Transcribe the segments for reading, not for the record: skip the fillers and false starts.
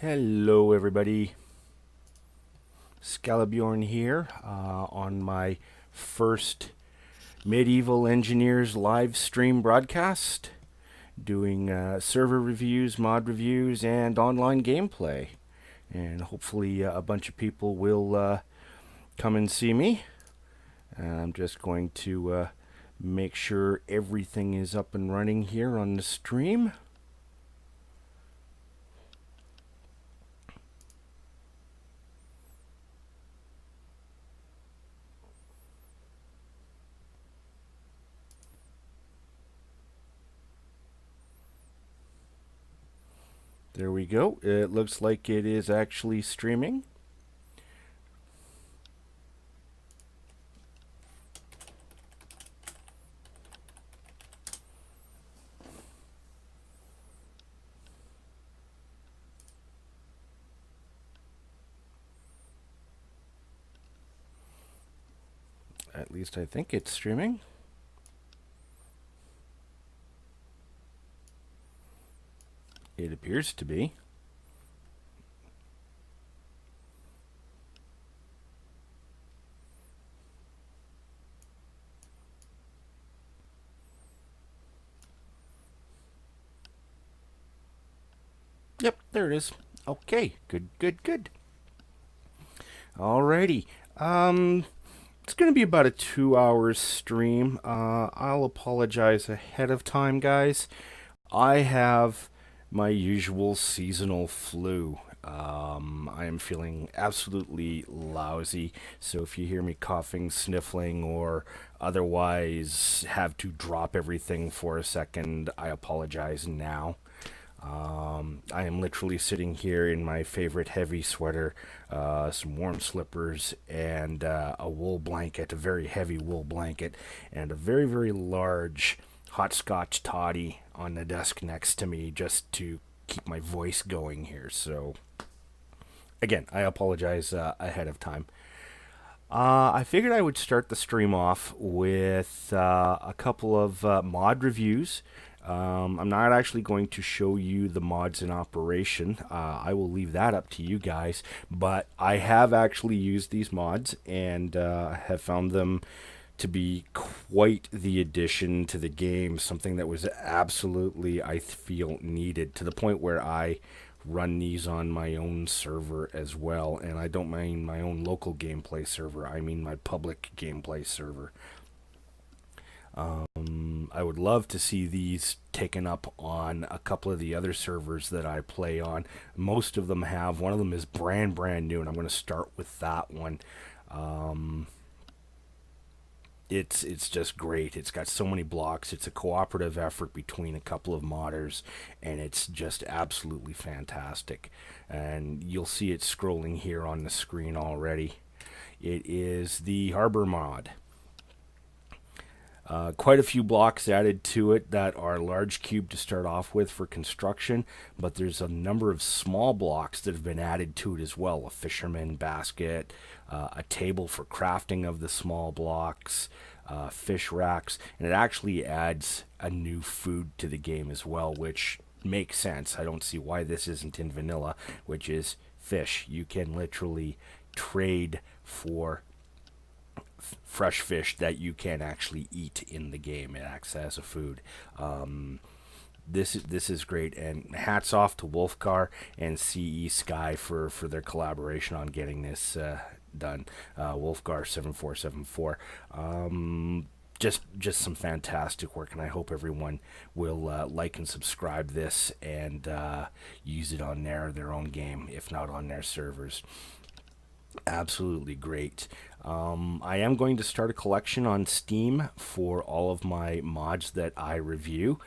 Hello, everybody. Skallabjorn here on my first Medieval Engineers live stream broadcast, doing server reviews, mod reviews, and online gameplay. And hopefully, a bunch of people will come and see me. I'm just going to make sure everything is up and running here on the stream. There we go. It looks like it is actually streaming. At least I think it's streaming. It appears to be. Yep, there it is. Okay, good. Alrighty. It's going to be about a 2 hour stream. I'll apologize ahead of time, guys. I have my usual seasonal flu. I am feeling absolutely lousy, so if you hear me coughing, sniffling, or otherwise have to drop everything for a second, I apologize now. I am literally sitting here in my favorite heavy sweater, some warm slippers, and a wool blanket, a very heavy wool blanket, and a very, very large hot scotch toddy on the desk next to me just to keep my voice going here. So, again, I apologize ahead of time. I figured I would start the stream off with a couple of mod reviews. I'm not actually going to show you the mods in operation. I will leave that up to you guys. But I have actually used these mods and have found them to be quite the addition to the game. Something that was absolutely, I feel, needed, to the point where I run these on my own server as well. And I don't mean my own local gameplay server. I mean my public gameplay server. I would love to see these taken up on a couple of the other servers that I play on. Most of them have. One of them is brand new, and I'm going to start with that one. It's just great. It's got so many blocks. It's a cooperative effort between a couple of modders, and it's just absolutely fantastic. And you'll see it scrolling here on the screen already. It is the Harbor mod. Quite a few blocks added to it that are large cube to start off with for construction, but there's a number of small blocks that have been added to it as well. A fisherman basket, a table for crafting of the small blocks, fish racks, and it actually adds a new food to the game as well, which makes sense. I don't see why this isn't in vanilla, which is fish. You can literally trade for fresh fish that you can actually eat in the game. It acts as a food. This is great, and hats off to Wolfgar and CE Sky for their collaboration on getting this done. Wolfgar 7474. Just some fantastic work, and I hope everyone will like and subscribe this and use it on their own game, if not on their servers. Absolutely great. I am going to start a collection on Steam for all of my mods that I review.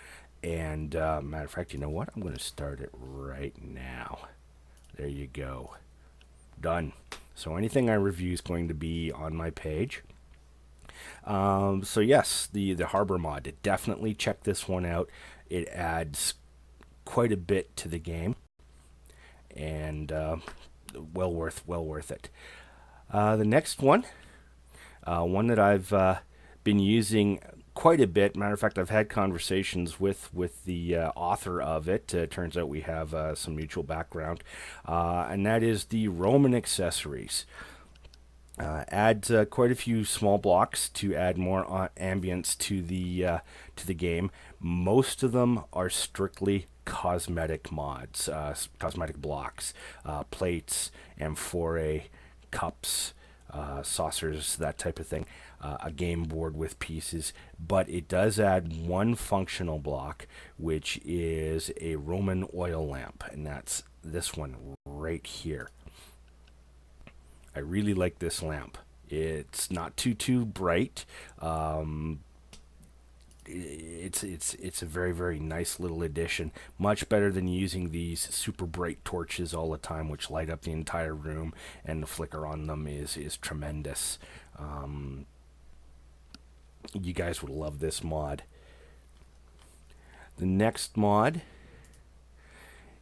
And matter of fact, you know what? I'm going to start it right now. There you go. Done. So anything I review is going to be on my page. So yes, the Harbor mod. Definitely check this one out. It adds quite a bit to the game. And well worth it. The next one, one that I've been using quite a bit. Matter of fact, I've had conversations with the author of it. Turns out we have some mutual background, and that is the Roman accessories. Adds quite a few small blocks to add more ambience to the game. Most of them are strictly cosmetic mods, cosmetic blocks, plates, amphorae, cups, saucers, that type of thing. A game board with pieces, but it does add one functional block, which is a Roman oil lamp, and that's this one right here. I really like this lamp. It's not too bright. It's a very nice little addition. Much better than using these super bright torches all the time, which light up the entire room, and the flicker on them is tremendous. You guys would love this mod. The next mod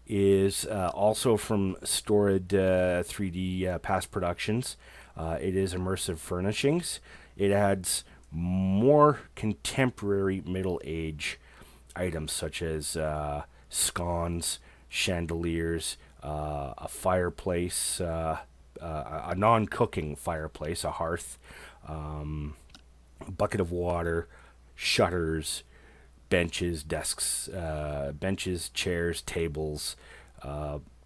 is also from Storid 3D Past Productions. It is Immersive Furnishings. It adds more contemporary Middle Age items such as scones, chandeliers, a fireplace, a non-cooking fireplace, a hearth, bucket of water, shutters, benches, desks, benches, chairs, tables,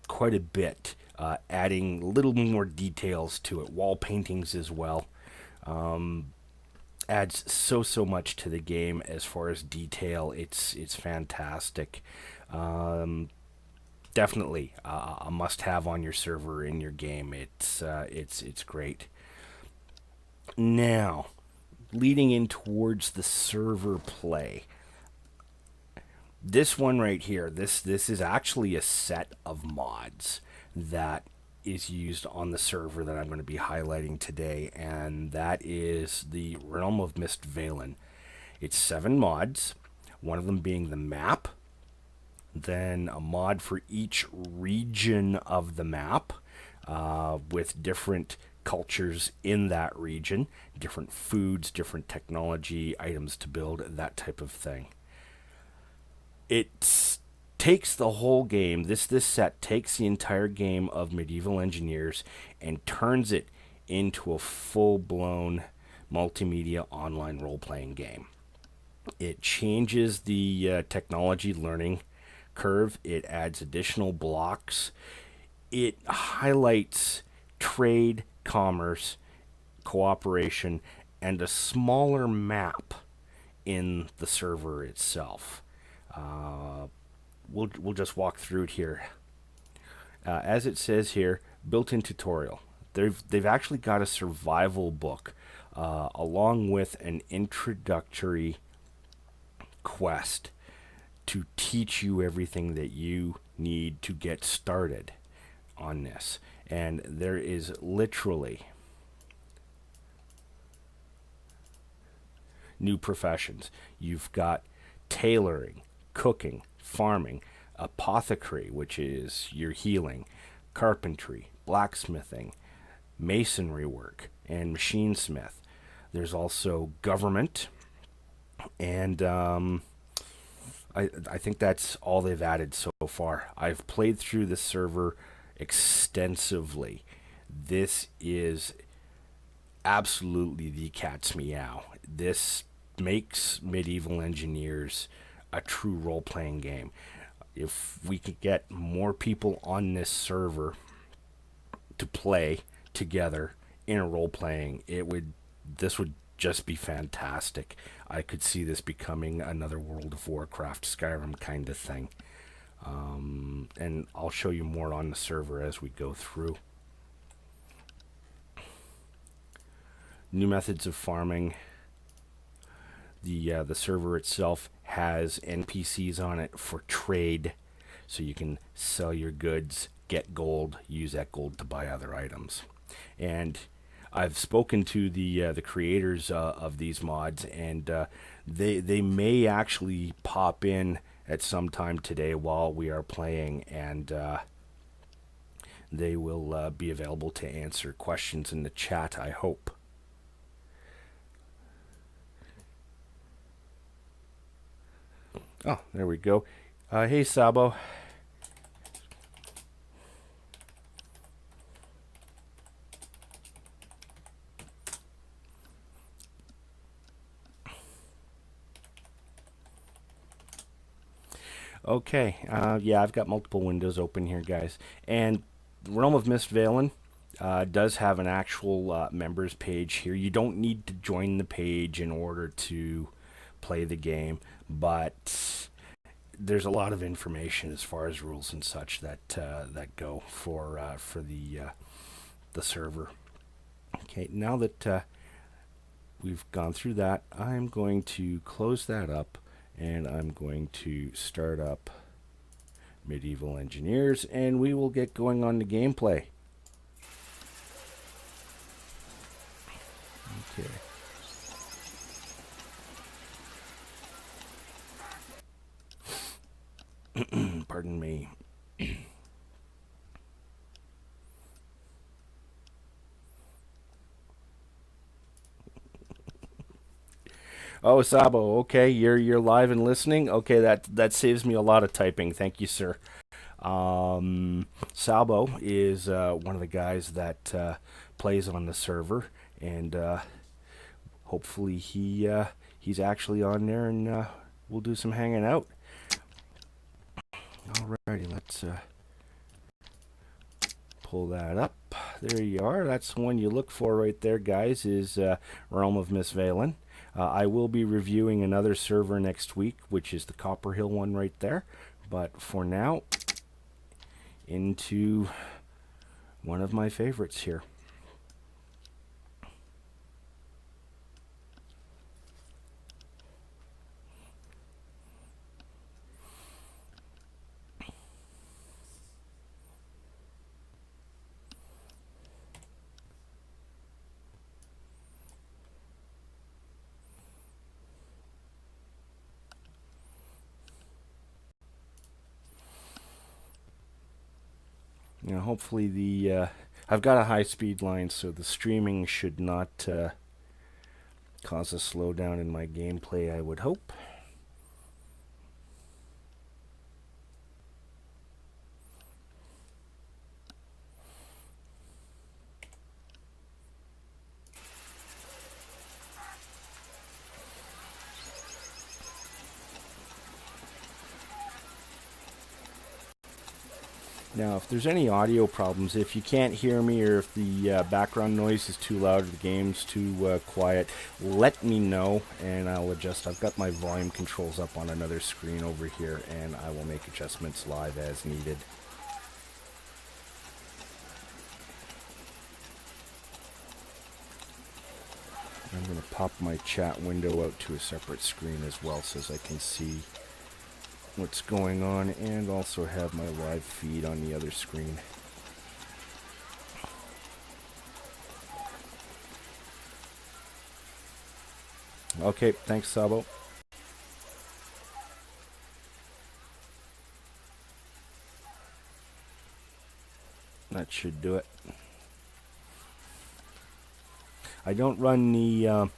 quite a bit, adding a little more details to it. Wall paintings as well. Adds so much to the game as far as detail. It's fantastic. Definitely a must-have on your server in your game. It's great. Now, leading in towards the server play. This one right here, this is actually a set of mods that is used on the server that I'm going to be highlighting today, and that is the Realm of Mistvalin. It's 7 mods, one of them being the map, then a mod for each region of the map, with different cultures in that region, different foods, different technology, items to build, that type of thing. It takes the whole game, this set takes the entire game of Medieval Engineers and turns it into a full-blown multimedia online role-playing game. It changes the technology learning curve. It adds additional blocks. It highlights trade, commerce, cooperation, and a smaller map in the server itself. We'll just walk through it here. As it says here, built-in tutorial. They've actually got a survival book along with an introductory quest to teach you everything that you need to get started on this. And there is literally new professions. You've got tailoring, cooking, farming, apothecary, which is your healing, carpentry, blacksmithing, masonry work, and machinesmith. There's also government, and I think that's all they've added so far. I've played through the server extensively. This is absolutely the cat's meow. This makes Medieval Engineers a true role-playing game. If we could get more people on this server to play together in a role-playing, this would just be fantastic. I could see this becoming another World of Warcraft, Skyrim kind of thing. And I'll show you more on the server as we go through. New methods of farming. The server itself has NPCs on it for trade, so you can sell your goods, get gold, use that gold to buy other items. And I've spoken to the creators of these mods, and they may actually pop in at some time today while we are playing, and they will be available to answer questions in the chat, I hope. Oh, there we go. Hey, Sabo. Okay, yeah, I've got multiple windows open here, guys. And Realm of Mistveilin does have an actual members page here. You don't need to join the page in order to play the game, but there's a lot of information as far as rules and such that go for the server. Okay, now that we've gone through that, I'm going to close that up, and I'm going to start up Medieval Engineers, and we will get going on the gameplay. Okay. Pardon me. Oh, Sabo. Okay, you're live and listening. Okay, that saves me a lot of typing. Thank you, sir. Sabo is one of the guys that plays on the server, and hopefully he's actually on there, and we'll do some hanging out. Alrighty, let's pull that up. There you are. That's the one you look for right there, guys, is Realm of Mistveilin. I will be reviewing another server next week, which is the Copperhill one right there. But for now, into one of my favorites here. Hopefully I've got a high-speed line, so the streaming should not cause a slowdown in my gameplay, I would hope. Now, if there's any audio problems, if you can't hear me or if the background noise is too loud or the game's too quiet, let me know and I'll adjust. I've got my volume controls up on another screen over here, and I will make adjustments live as needed. I'm going to pop my chat window out to a separate screen as well so as I can see what's going on, and also have my live feed on the other screen. Okay, thanks, Sabo. That should do it. I don't run the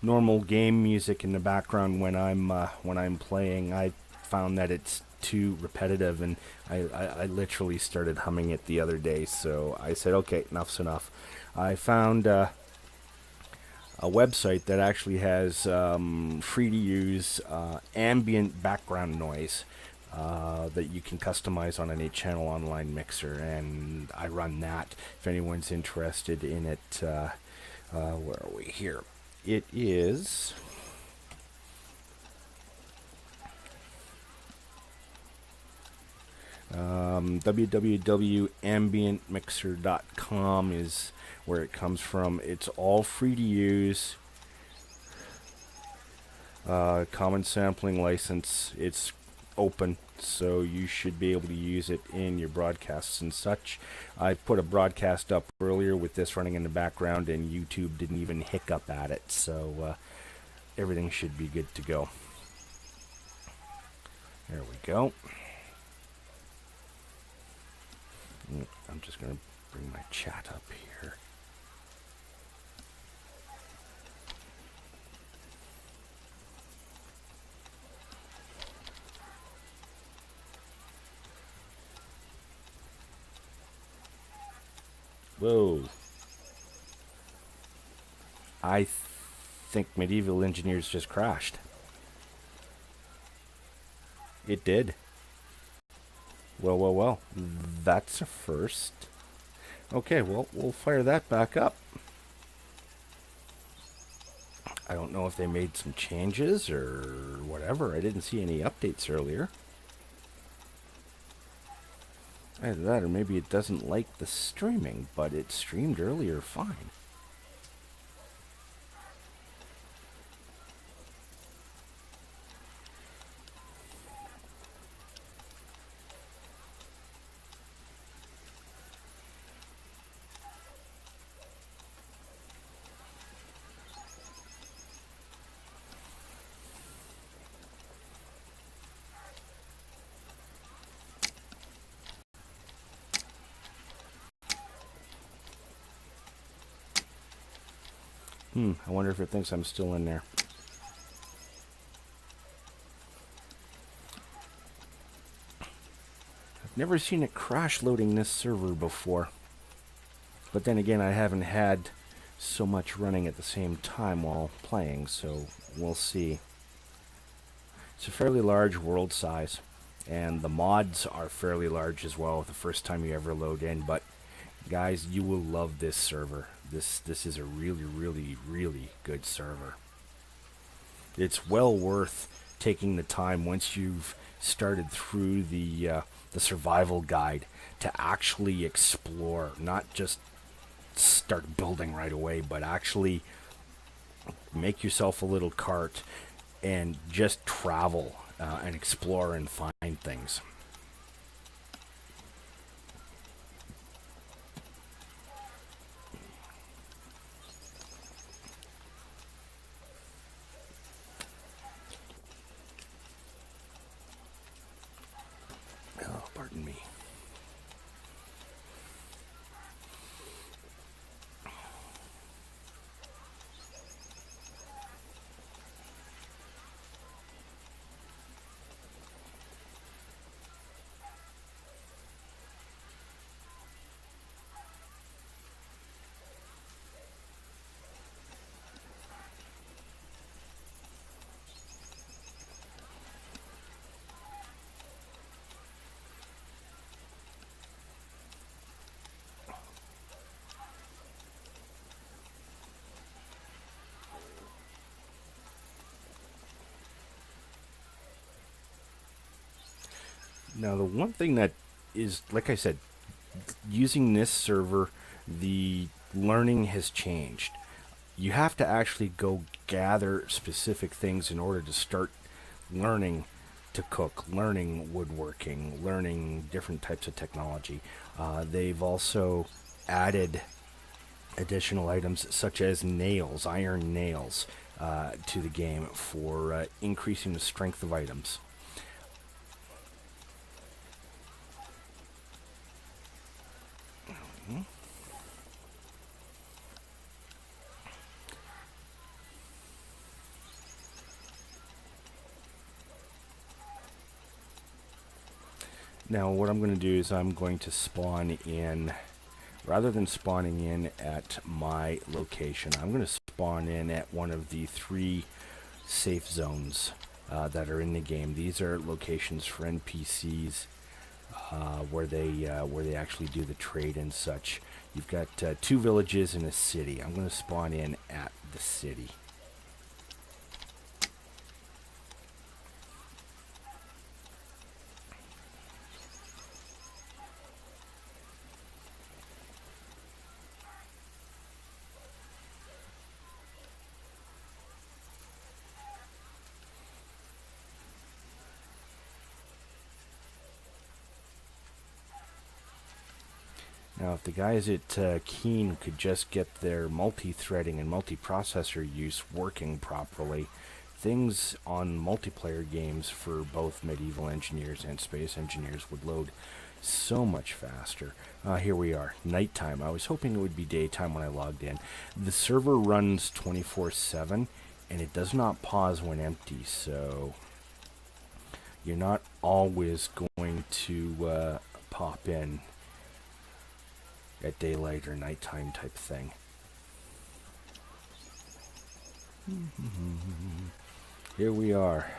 normal game music in the background when I'm playing. I found that it's too repetitive, and I literally started humming it the other day, so I said, okay, enough's enough. I found a website that actually has free to use ambient background noise that you can customize on an 8-channel online mixer, and I run that. If anyone's interested in it, where are we here? It is www.ambientmixer.com is where it comes from. It's all free to use. Common sampling license. It's open, so you should be able to use it in your broadcasts and such. I put a broadcast up earlier with this running in the background, and YouTube didn't even hiccup at it, so everything should be good to go. There we go. I'm just going to bring my chat up here. Whoa. I think Medieval Engineers just crashed. It did. Well, well, well. That's a first. Okay, well, we'll fire that back up. I don't know if they made some changes or whatever. I didn't see any updates earlier. Either that or maybe it doesn't like the streaming, but it streamed earlier fine. I wonder if it thinks I'm still in there. I've never seen it crash loading this server before. But then again, I haven't had so much running at the same time while playing, so we'll see. It's a fairly large world size, and the mods are fairly large as well the first time you ever load in, but guys, you will love this server. This is a really, really, really good server. It's well worth taking the time once you've started through the survival guide to actually explore, not just start building right away, but actually make yourself a little cart and just travel and explore and find things. Oh, pardon me. Now, the one thing that is, like I said, using this server, the learning has changed. You have to actually go gather specific things in order to start learning to cook, learning woodworking, learning different types of technology. They've also added additional items such as nails, iron nails, to the game for increasing the strength of items. Now what I'm going to do is I'm going to spawn in, rather than spawning in at my location, I'm going to spawn in at one of the 3 safe zones that are in the game. These are locations for NPCs where they actually do the trade and such. You've got 2 villages and a city. I'm going to spawn in at the city. Now, if the guys at Keen could just get their multi-threading and multi-processor use working properly, things on multiplayer games for both Medieval Engineers and Space Engineers would load so much faster. Here we are, nighttime. I was hoping it would be daytime when I logged in. The server runs 24/7, and it does not pause when empty, so you're not always going to pop in. at daylight or nighttime type thing. Here we are.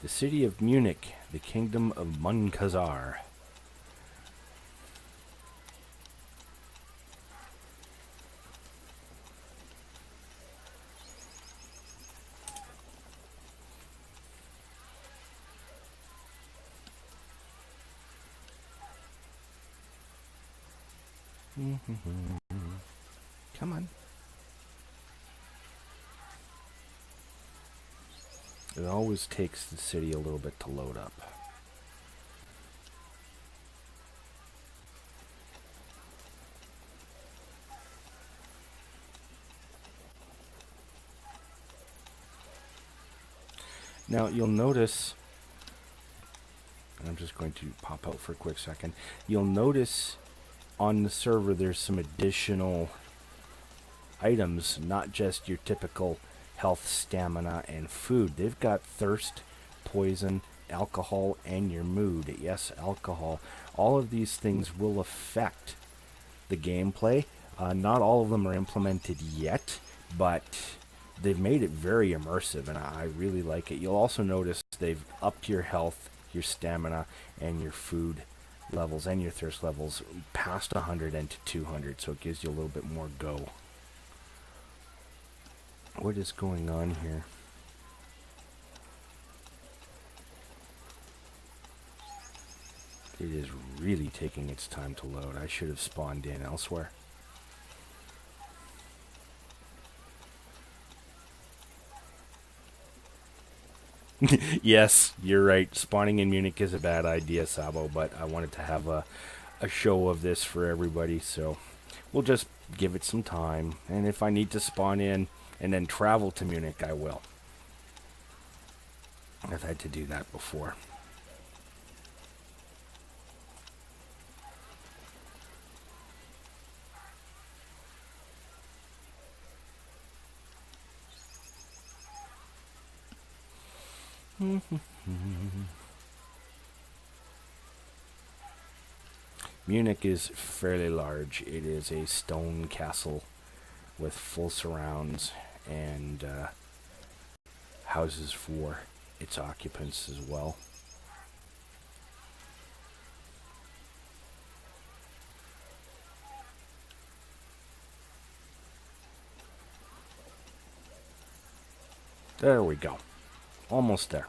The city of Munich, the kingdom of Munkazar. Come on. It always takes the city a little bit to load up. Now you'll notice, and I'm just going to pop out for a quick second, you'll notice on the server there's some additional items, not just your typical health, stamina, and food. They've got thirst, poison, alcohol, and your mood. Yes, alcohol. All of these things will affect the gameplay. Not all of them are implemented yet, but they've made it very immersive, and I really like it. You'll also notice they've upped your health, your stamina, and your food levels, and your thirst levels past 100 and to 200, so it gives you a little bit more go. What is going on here? It is really taking its time to load. I should have spawned in elsewhere. Yes, you're right. Spawning in Munich is a bad idea, Sabo, but I wanted to have a show of this for everybody, so we'll just give it some time. And if I need to spawn in and then travel to Munich, I will. I've had to do that before. Munich is fairly large. It is a stone castle with full surrounds and houses for its occupants as well. There we go. Almost there.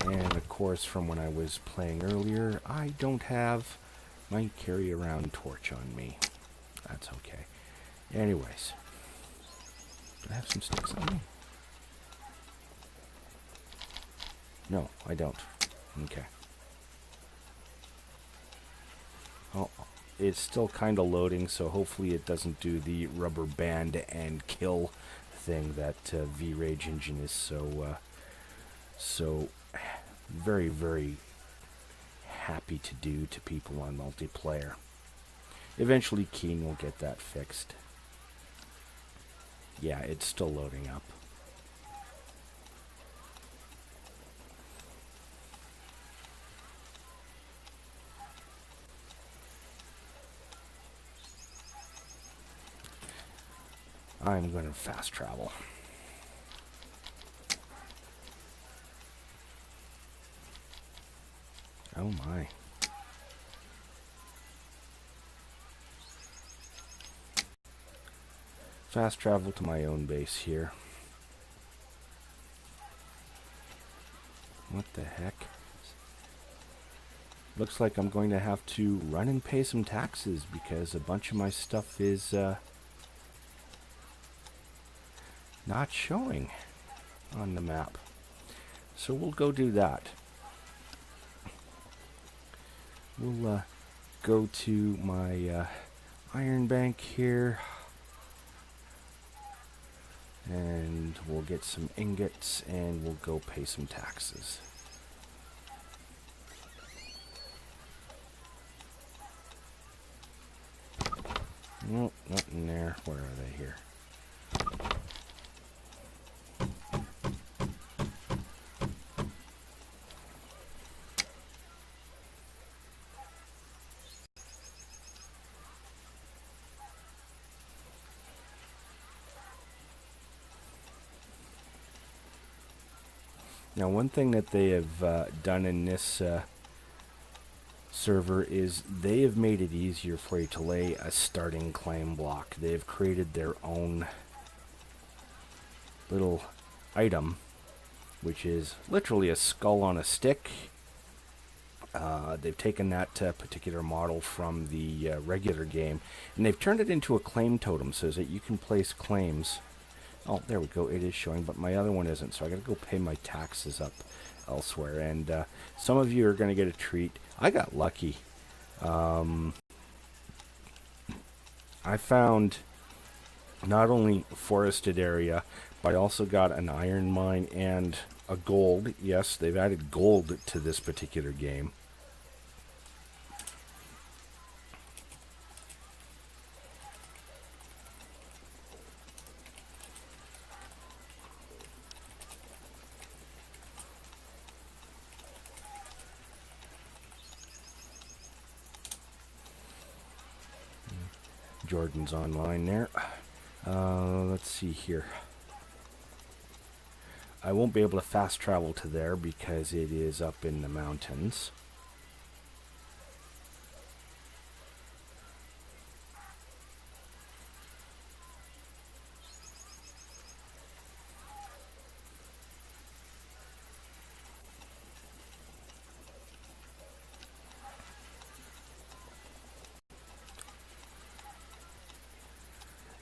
And of course, from when I was playing earlier, I don't have my carry around torch on me. That's okay. Anyways, do I have some sticks on me? No, I don't. Okay. Oh, it's still kind of loading, so hopefully it doesn't do the rubber band and kill thing that V-Rage engine is so very, very happy to do to people on multiplayer. Eventually Keen will get that fixed. Yeah, it's still loading up. I'm going to fast travel. Oh my. Fast travel to my own base here. What the heck? Looks like I'm going to have to run and pay some taxes because a bunch of my stuff is not showing on the map. So we'll go do that. We'll go to my iron bank here. And we'll get some ingots and we'll go pay some taxes. Nope, nothing there. Where are they here? Now, one thing that they have done in this server is they have made it easier for you to lay a starting claim block. They've created their own little item, which is literally a skull on a stick. They've taken that particular model from the regular game, and they've turned it into a claim totem so that you can place claims. Oh, there we go. It is showing, but my other one isn't, so I gotta go pay my taxes up elsewhere. And some of you are gonna get a treat. I got lucky. I found not only a forested area, but I also got an iron mine and a gold. Yes, they've added gold to this particular game. Jordan's online there. Let's see here. I won't be able to fast travel to there because it is up in the mountains.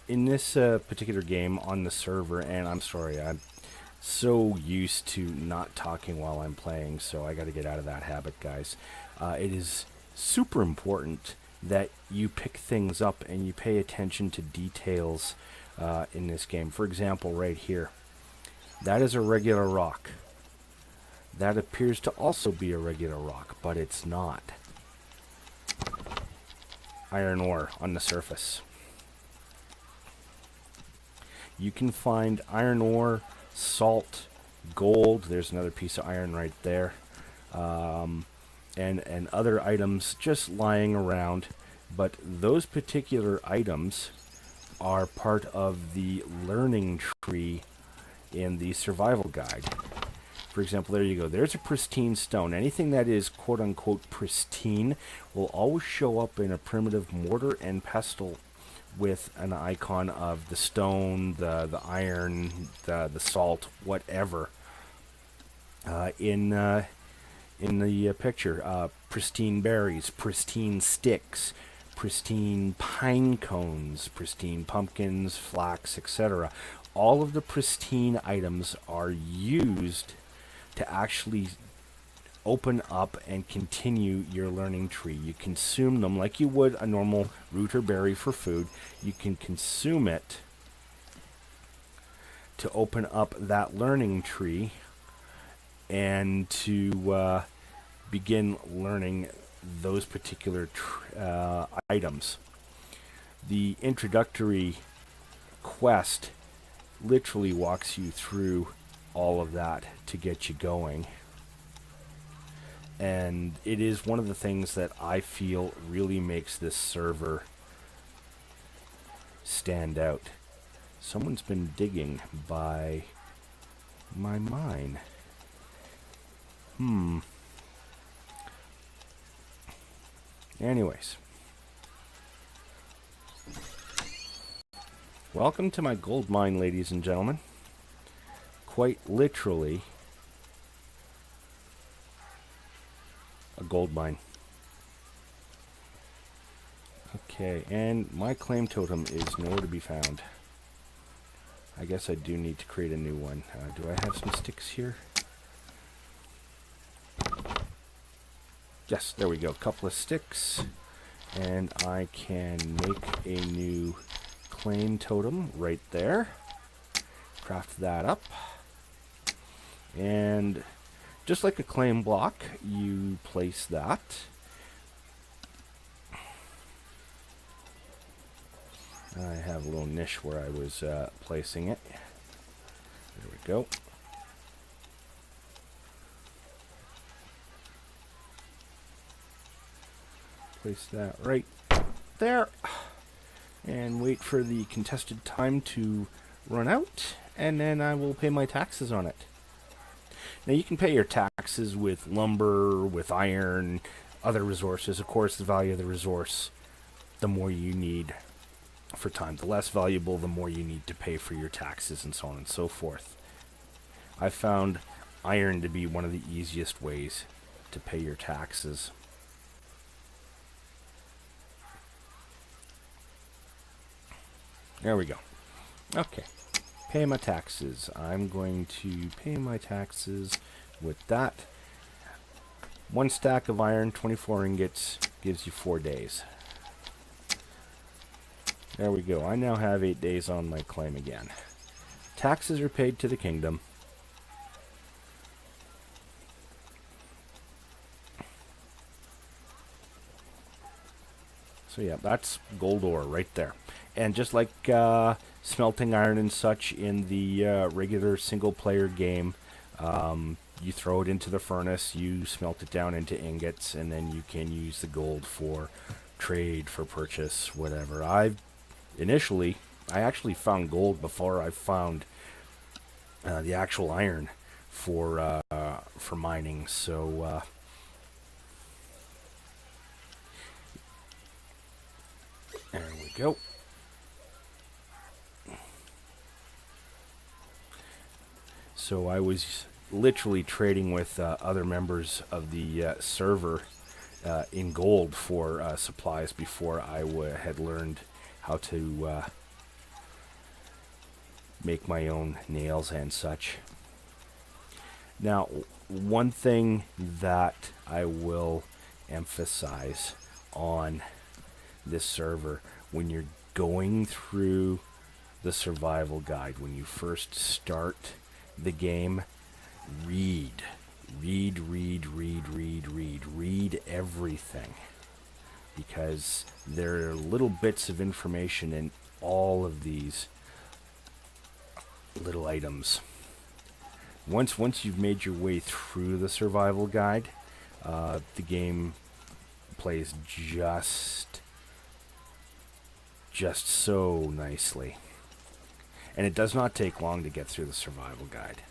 In this particular game on the server, and I'm sorry, I'm so used to not talking while I'm playing, so I got to get out of that habit, guys. It is super important that you pick things up and you pay attention to details in this game. For example, right here, that is a regular rock. That appears to also be a regular rock, but it's not. Iron ore on the surface. You can find iron ore, salt, gold. There's another piece of iron right there. And other items just lying around. But those particular items are part of the learning tree in the survival guide. For example, there you go. There's a pristine stone. Anything that is quote-unquote pristine will always show up in a primitive mortar and pestle with an icon of the stone, the iron, the salt, whatever, in the picture. Pristine berries, pristine sticks, pristine pine cones, pristine pumpkins, flax, etc. All of the pristine items are used to actually open up and continue your learning tree. You consume them like you would a normal root or berry for food. You can consume it to open up that learning tree and to begin learning those particular items. The introductory quest literally walks you through all of that to get you going. And it is one of the things that I feel really makes this server stand out. Someone's been digging by my mine. Anyways. Welcome to my gold mine, ladies and gentlemen. Quite literally a gold mine. Okay, and my claim totem is nowhere to be found. I guess I do need to create a new one. Do I have some sticks here? Yes, there we go. A couple of sticks. And I can make a new claim totem right there. Craft that up. And just like a claim block, you place that. I have a little niche where I was placing it. There we go. Place that right there. And wait for the contested time to run out. And then I will pay my taxes on it. Now you can pay your taxes with lumber, with iron, other resources. Of course, the value of the resource, the more you need for time. The less valuable, the more you need to pay for your taxes and so on and so forth. I found iron to be one of the easiest ways to pay your taxes. There we go. Okay. Pay my taxes. I'm going to pay my taxes with that. 1 stack of iron, 24 ingots, gives you 4 days. There we go. I now have 8 days on my claim again. Taxes are paid to the kingdom. So yeah, that's gold ore right there. And just like smelting iron and such in the regular single-player game, you throw it into the furnace, you smelt it down into ingots, and then you can use the gold for trade, for purchase, whatever. I actually found gold before I found the actual iron for mining. So there we go. So I was literally trading with other members of the server in gold for supplies before I had learned how to make my own nails and such. Now, one thing that I will emphasize on this server, when you're going through the survival guide, when you first start the game, read everything, because there are little bits of information in all of these little items. Once you've made your way through the survival guide, the game plays just so nicely. And it does not take long to get through the survival guide.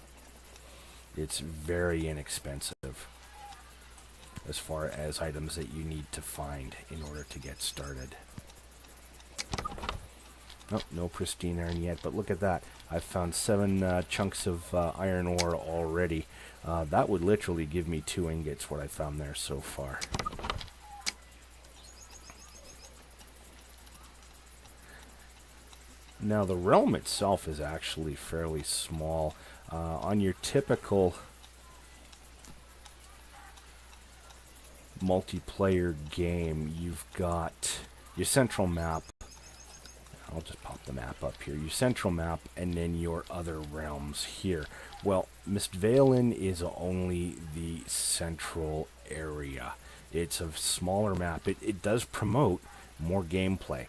It's very inexpensive as far as items that you need to find in order to get started. Oh, no pristine iron yet, but look at that. I've found 7 chunks of iron ore already. That would literally give me 2 ingots, what I found there so far. Now, the realm itself is actually fairly small. On your typical multiplayer game, you've got your central map. I'll just pop the map up here. Your central map, and then your other realms here. Well, Mistvalen is only the central area. It's a smaller map. It does promote more gameplay.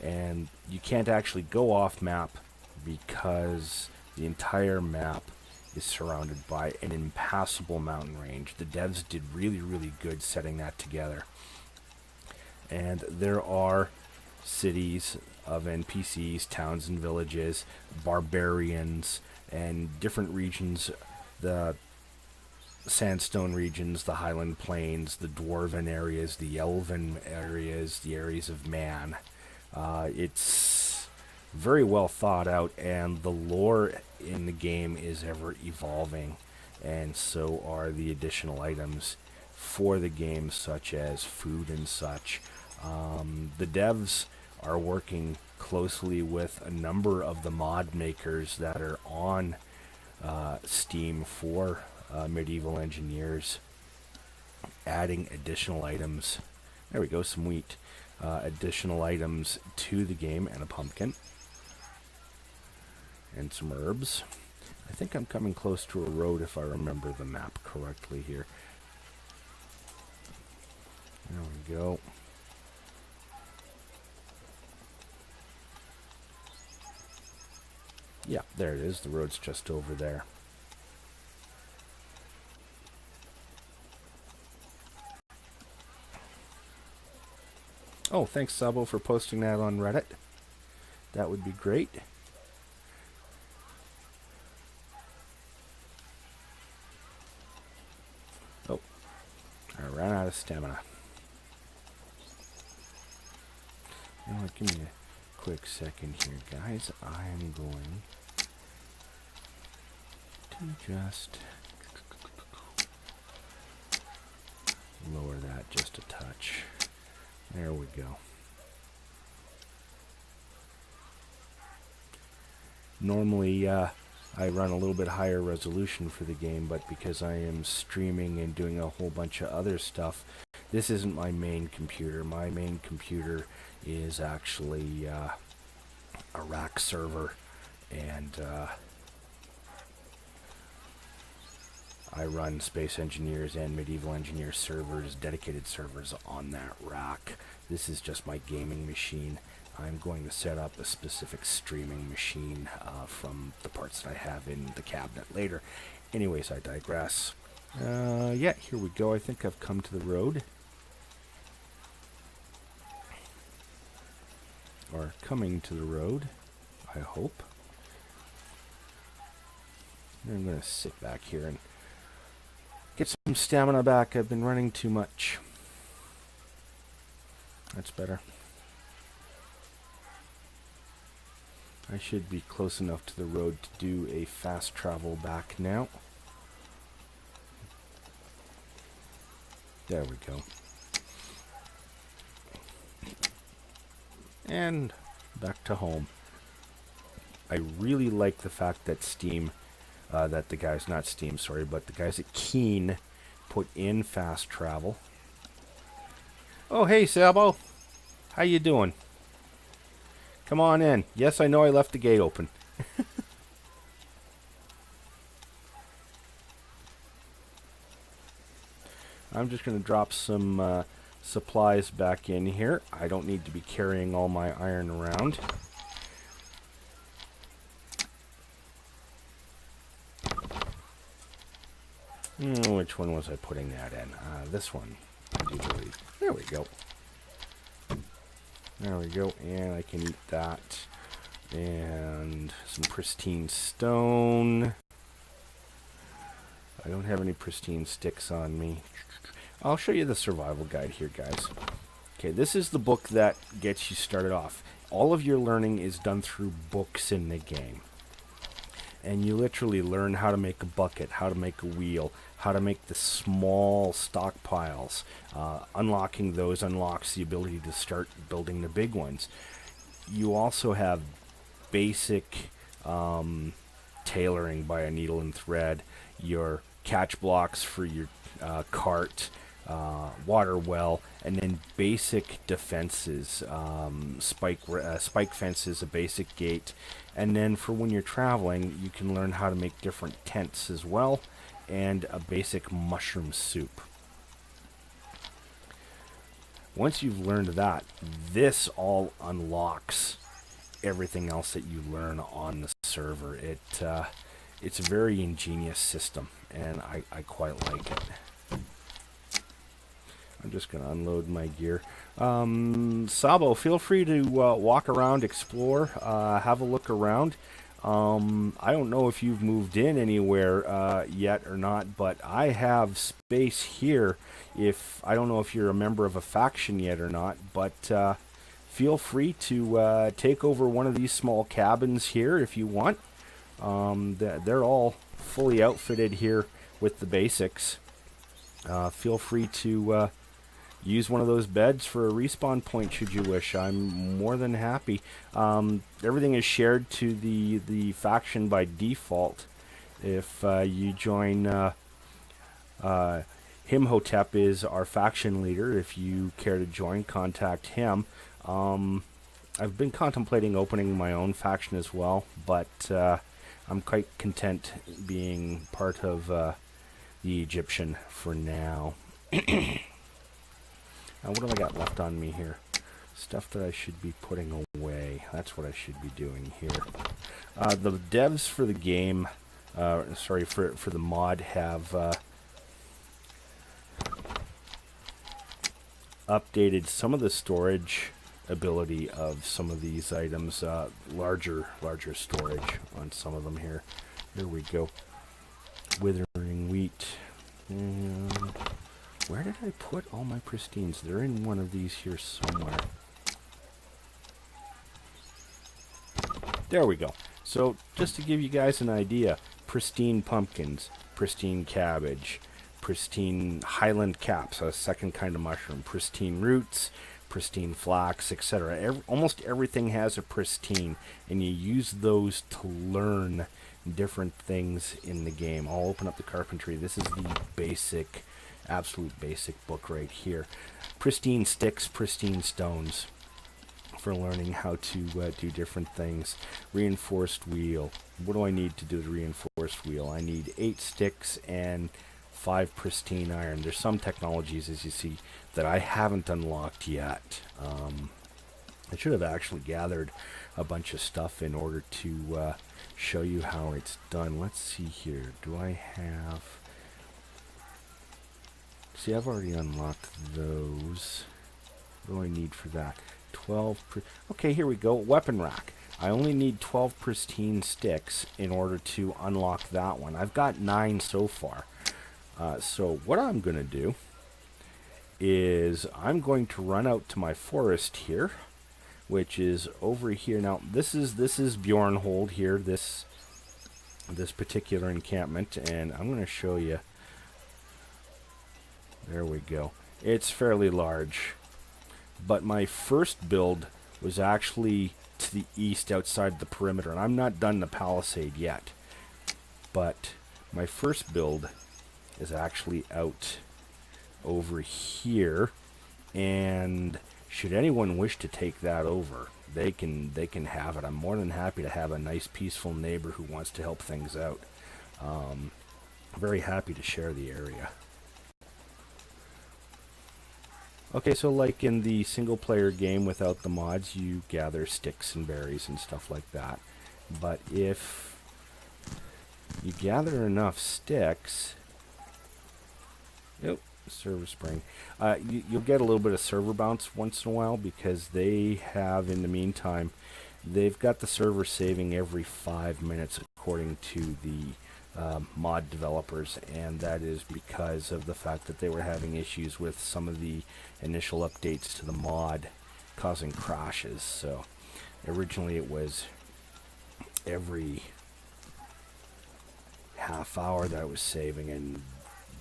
And you can't actually go off map because the entire map is surrounded by an impassable mountain range. The devs did really good setting that together. And there are cities of NPCs, towns and villages, barbarians, and different regions, the sandstone regions, the highland plains, the dwarven areas, the elven areas, the areas of man. It's very well thought out, and the lore in the game is ever evolving, and so are the additional items for the game, such as food and such. The devs are working closely with a number of the mod makers that are on Steam for Medieval Engineers, adding additional items. There we go, some wheat. Additional items to the game, and a pumpkin and some herbs. I think I'm coming close to a road if I remember the map correctly here. There we go. Yeah, there it is. The road's just over there. Oh, thanks, Sabo, for posting that on Reddit. That would be great. I ran out of stamina. You know what, give me a quick second here, guys. I am going to just lower that just a touch. There we go. Normally, I run a little bit higher resolution for the game, but because I am streaming and doing a whole bunch of other stuff, this isn't my main computer. My main computer is actually a rack server, and I run Space Engineers and Medieval Engineers servers, dedicated servers on that rack. This is just my gaming machine. I'm going to set up a specific streaming machine from the parts that I have in the cabinet later. Anyways, I digress. Yeah, here we go. I think I've come to the road. Or coming to the road, I hope. I'm going to sit back here and get some stamina back. I've been running too much. That's better. I should be close enough to the road to do a fast travel back now. There we go. And back to home. I really like the fact that that the guys, not Steam, sorry, but the guys at Keen put in fast travel. Oh, hey, Sabo. How you doing? Come on in. Yes, I know I left the gate open. I'm just going to drop some supplies back in here. I don't need to be carrying all my iron around. Which one was I putting that in? This one, I do believe. There we go. There we go, and I can eat that. And some pristine stone. I don't have any pristine sticks on me. I'll show you the survival guide here, guys. Okay, this is the book that gets you started off. All of your learning is done through books in the game. And you literally learn how to make a bucket, how to make a wheel, how to make the small stockpiles. Unlocking those unlocks the ability to start building the big ones. You also have basic tailoring by a needle and thread, your catch blocks for your cart, water well, and then basic defenses, spike fences, a basic gate, and then for when you're traveling, you can learn how to make different tents as well, and a basic mushroom soup. Once you've learned that, this all unlocks everything else that you learn on the server. It's a very ingenious system, and I quite like it. I'm just going to unload my gear. Sabo, feel free to walk around, explore, have a look around. I don't know if you've moved in anywhere yet or not, but I have space here. I don't know if you're a member of a faction yet or not, but feel free to take over one of these small cabins here if you want. They're all fully outfitted here with the basics. Feel free to use one of those beds for a respawn point should you wish. I'm more than happy. Everything is shared to the faction by default. If you join, Himhotep is our faction leader. If you care to join, contact him. I've been contemplating opening my own faction as well, but I'm quite content being part of the Egyptian for now. What have I got left on me here? Stuff that I should be putting away. That's what I should be doing here. The devs for the game, for the mod, have updated some of the storage ability of some of these items. Larger storage on some of them here. Here we go. Withering wheat. And Where did I put all my pristines? They're in one of these here somewhere. There we go. So, just to give you guys an idea, pristine pumpkins, pristine cabbage, pristine highland caps, a second kind of mushroom, pristine roots, pristine flax, etc. Almost everything has a pristine, and you use those to learn different things in the game. I'll open up the carpentry. This is the basic, absolute basic book right here. Pristine sticks, pristine stones for learning how to do different things. Reinforced wheel. What do I need to do the reinforced wheel? I need 8 sticks and 5 pristine iron. There's some technologies, as you see, that I haven't unlocked yet. I should have actually gathered a bunch of stuff in order to show you how it's done. Let's see here. Do I have... See, I've already unlocked those. What do I need for that? 12... Okay, here we go. Weapon rack. I only need 12 pristine sticks in order to unlock that one. I've got 9 so far. So what I'm going to do is I'm going to run out to my forest here, which is over here. Now, this is Bjornhold here, this particular encampment, and I'm going to show you. There we go. It's fairly large, but my first build was actually to the east outside the perimeter, and I'm not done the palisade yet, but my first build is actually out over here, and should anyone wish to take that over, they can have it. I'm more than happy to have a nice peaceful neighbor who wants to help things out. Very happy to share the area. Okay, so like in the single player game without the mods, you gather sticks and berries and stuff like that. But if you gather enough sticks, yep, server spring, you'll get a little bit of server bounce once in a while, because they have, in the meantime, they've got the server saving every 5 minutes according to the mod developers, and that is because of the fact that they were having issues with some of the initial updates to the mod causing crashes. So originally it was every half hour that it was saving, and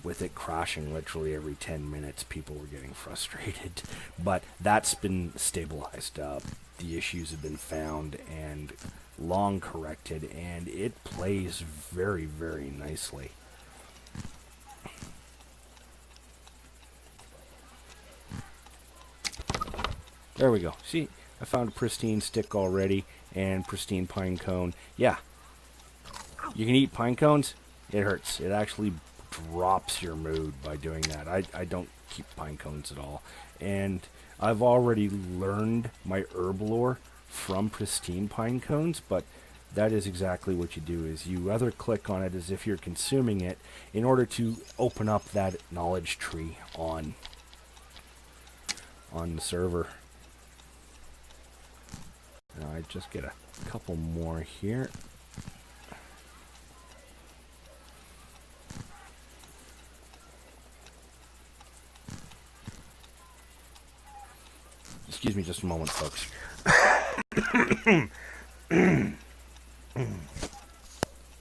with it crashing literally every 10 minutes, people were getting frustrated. But that's been stabilized. The issues have been found and long corrected, and it plays very, very nicely. There we go. See, I found a pristine stick already and pristine pine cone. Yeah, you can eat pine cones. It hurts. It actually drops your mood by doing that. I don't keep pine cones at all, and I've already learned my herb lore from pristine pine cones, but that is exactly what you do, is you either click on it as if you're consuming it in order to open up that knowledge tree on the server. Now I just get a couple more here. Excuse me just a moment, folks.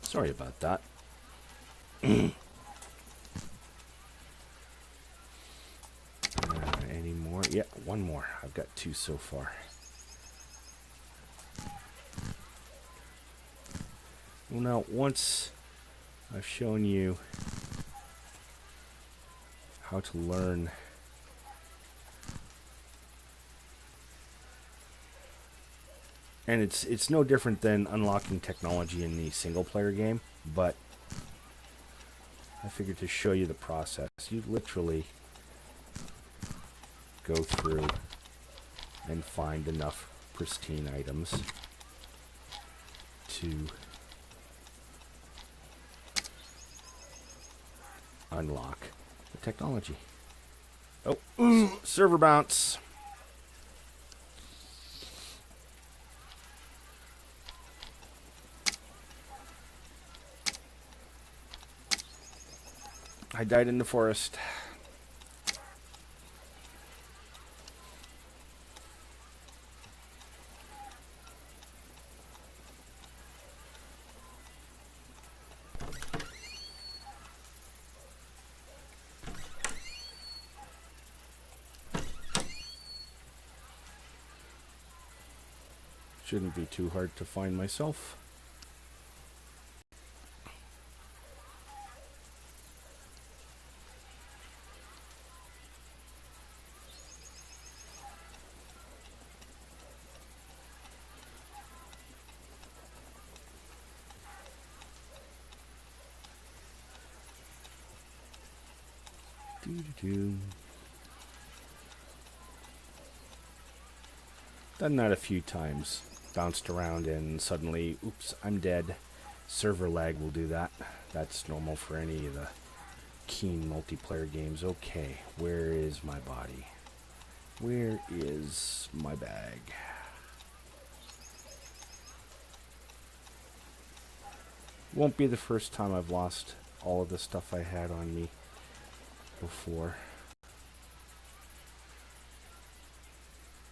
Sorry about that. Any more? Yeah, one more. I've got 2 so far. Well, now, once I've shown you how to learn and it's no different than unlocking technology in the single player game, but I figured to show you the process. You literally go through and find enough pristine items to unlock the technology. Oh, server bounce. I died in the forest. Shouldn't be too hard to find myself. Done that a few times. Bounced around and suddenly, oops, I'm dead. Server lag will do that. That's normal for any of the keen multiplayer games. Okay, where is my body? Where is my bag? Won't be the first time I've lost all of the stuff I had on me before.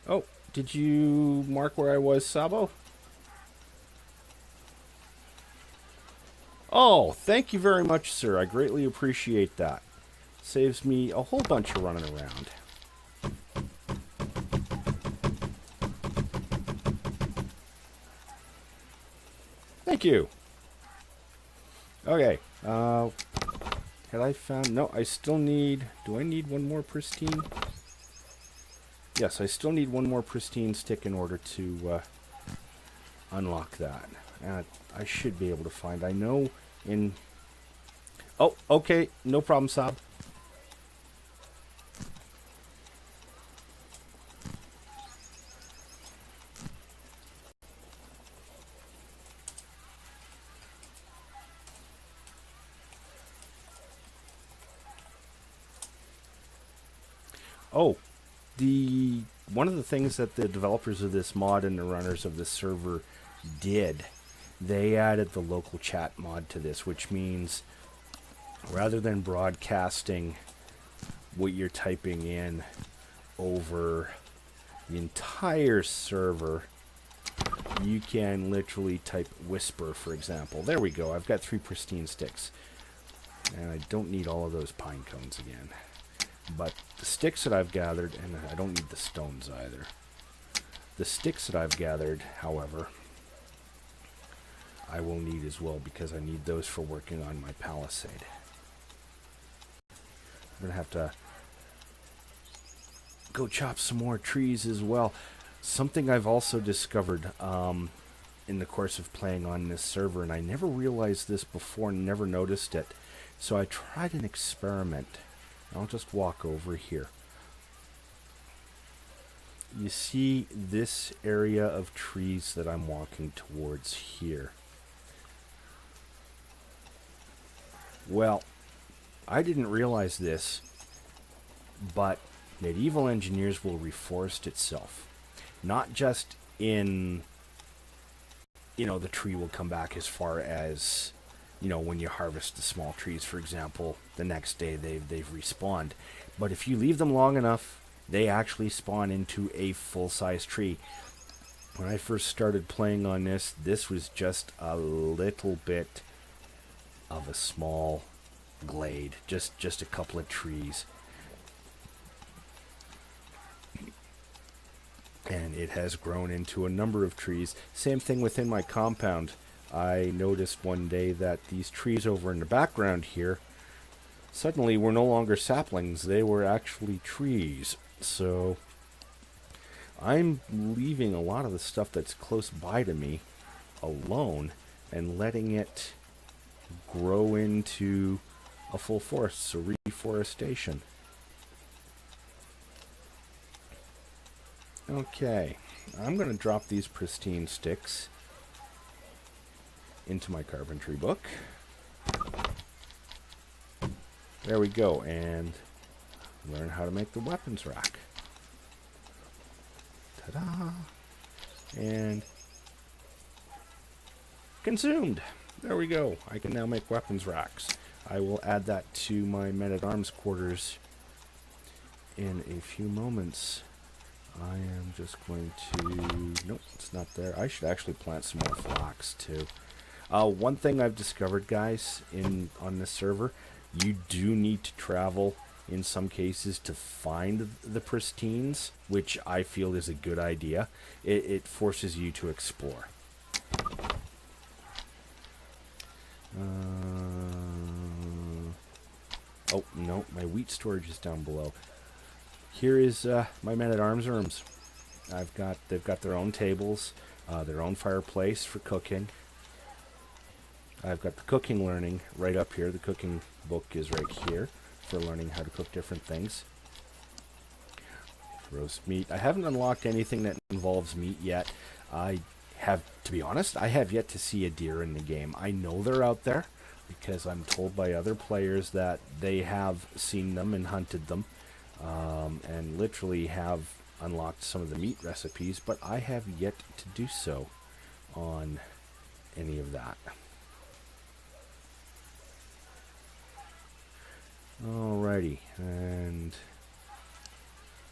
Oh, did you mark where I was, Sabo? Oh, thank you very much, sir. I greatly appreciate that. Saves me a whole bunch of running around. Thank you. Okay. Had I found... No, I still need... Do I need one more pristine? Yes, I still need one more pristine stick in order to unlock that. And I should be able to find... I know in... Oh, okay. No problem, Sab. Oh, one of the things that the developers of this mod and the runners of this server did, they added the local chat mod to this, which means rather than broadcasting what you're typing in over the entire server, you can literally type whisper, for example. There we go. I've got 3 pristine sticks. And I don't need all of those pine cones again. But the sticks that I've gathered, and I don't need the stones either. The sticks that I've gathered, however, I will need as well because I need those for working on my palisade. I'm going to have to go chop some more trees as well. Something I've also discovered in the course of playing on this server, and I never realized this before and never noticed it. So I tried an experiment. I'll just walk over here. You see this area of trees that I'm walking towards here. Well, I didn't realize this, but medieval engineers will reforest itself. Not just in, the tree will come back as far as, when you harvest the small trees, for example, the next day they've respawned. But if you leave them long enough, they actually spawn into a full-size tree. When I first started playing on this was just a little bit of a small glade, just a couple of trees. And it has grown into a number of trees. Same thing within my compound. I noticed one day that these trees over in the background here suddenly were no longer saplings. They were actually trees. So I'm leaving a lot of the stuff that's close by to me alone and letting it grow into a full forest, so reforestation. Okay, I'm going to drop these pristine sticks into my carpentry book. There we go, and learn how to make the weapons rack. Ta-da! And consumed! There we go. I can now make weapons racks. I will add that to my men-at-arms quarters in a few moments. I am just going to... Nope, it's not there. I should actually plant some more flax, too. One thing I've discovered, guys, on this server, you do need to travel in some cases to find the pristines, which I feel is a good idea. It forces you to explore. Oh, no, my wheat storage is down below. Here is my men-at-arms rooms. They've got their own tables, their own fireplace for cooking. I've got the cooking learning right up here. The cooking book is right here for learning how to cook different things. Roast meat. I haven't unlocked anything that involves meat yet. To be honest, I have yet to see a deer in the game. I know they're out there because I'm told by other players that they have seen them and hunted them, and literally have unlocked some of the meat recipes, but I have yet to do so on any of that. Alrighty, and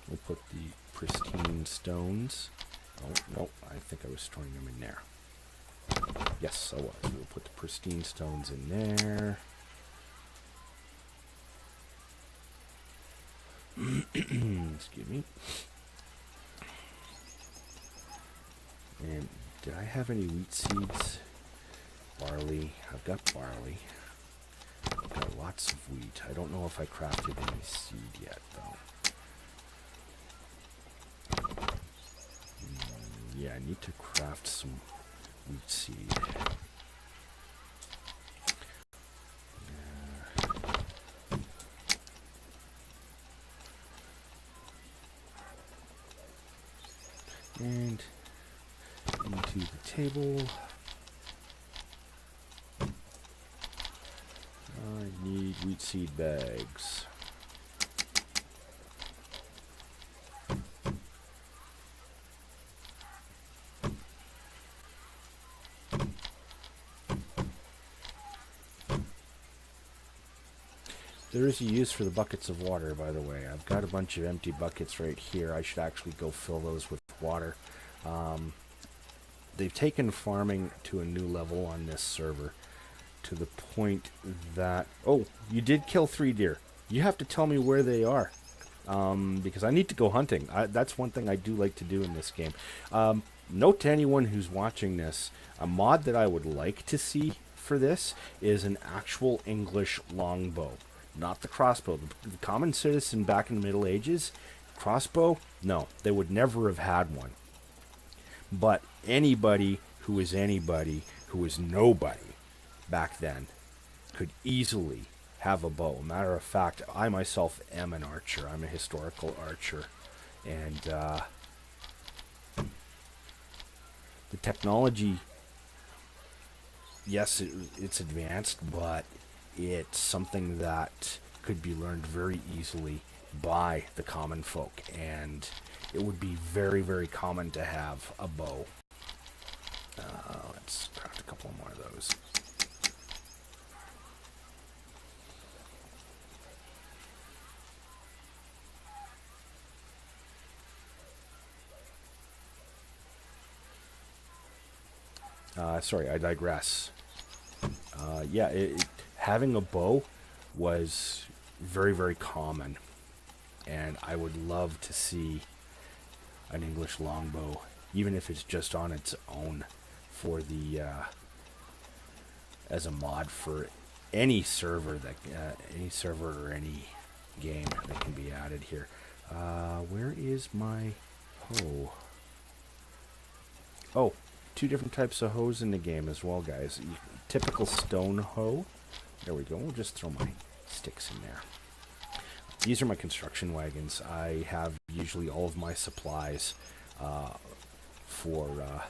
we'll put the pristine stones. Oh, no, I think I was storing them in there. Yes, I was. We'll put the pristine stones in there. Excuse me. And did I have any wheat seeds? Barley. I've got barley. I've got lots of wheat. I don't know if I crafted any seed yet, though. Yeah, I need to craft some wheat seed. And into the table. I need wheat seed bags. There is a use for the buckets of water, by the way. I've got a bunch of empty buckets right here. I should actually go fill those with water. They've taken farming to a new level on this server, to the point that... Oh, you did kill 3 deer. You have to tell me where they are, because I need to go hunting. That's one thing I do like to do in this game. Note to anyone who's watching this, a mod that I would like to see for this is an actual English longbow. Not the crossbow. The common citizen back in the Middle Ages, crossbow, no, they would never have had one. But anybody who is nobody back then could easily have a bow. Matter of fact, I myself am an archer. I'm a historical archer. And the technology, yes, it's advanced, but it's something that could be learned very easily by the common folk, and it would be very, very common to have a bow. Let's craft a couple more of those. Sorry, I digress. Having a bow was very, very common, and I would love to see an English longbow, even if it's just on its own, for the as a mod for any server or any game that can be added here. Where is my hoe? Oh, 2 different types of hoes in the game as well, guys. Typical stone hoe. There we go. We'll just throw my sticks in there. These are my construction wagons. I have usually all of my supplies for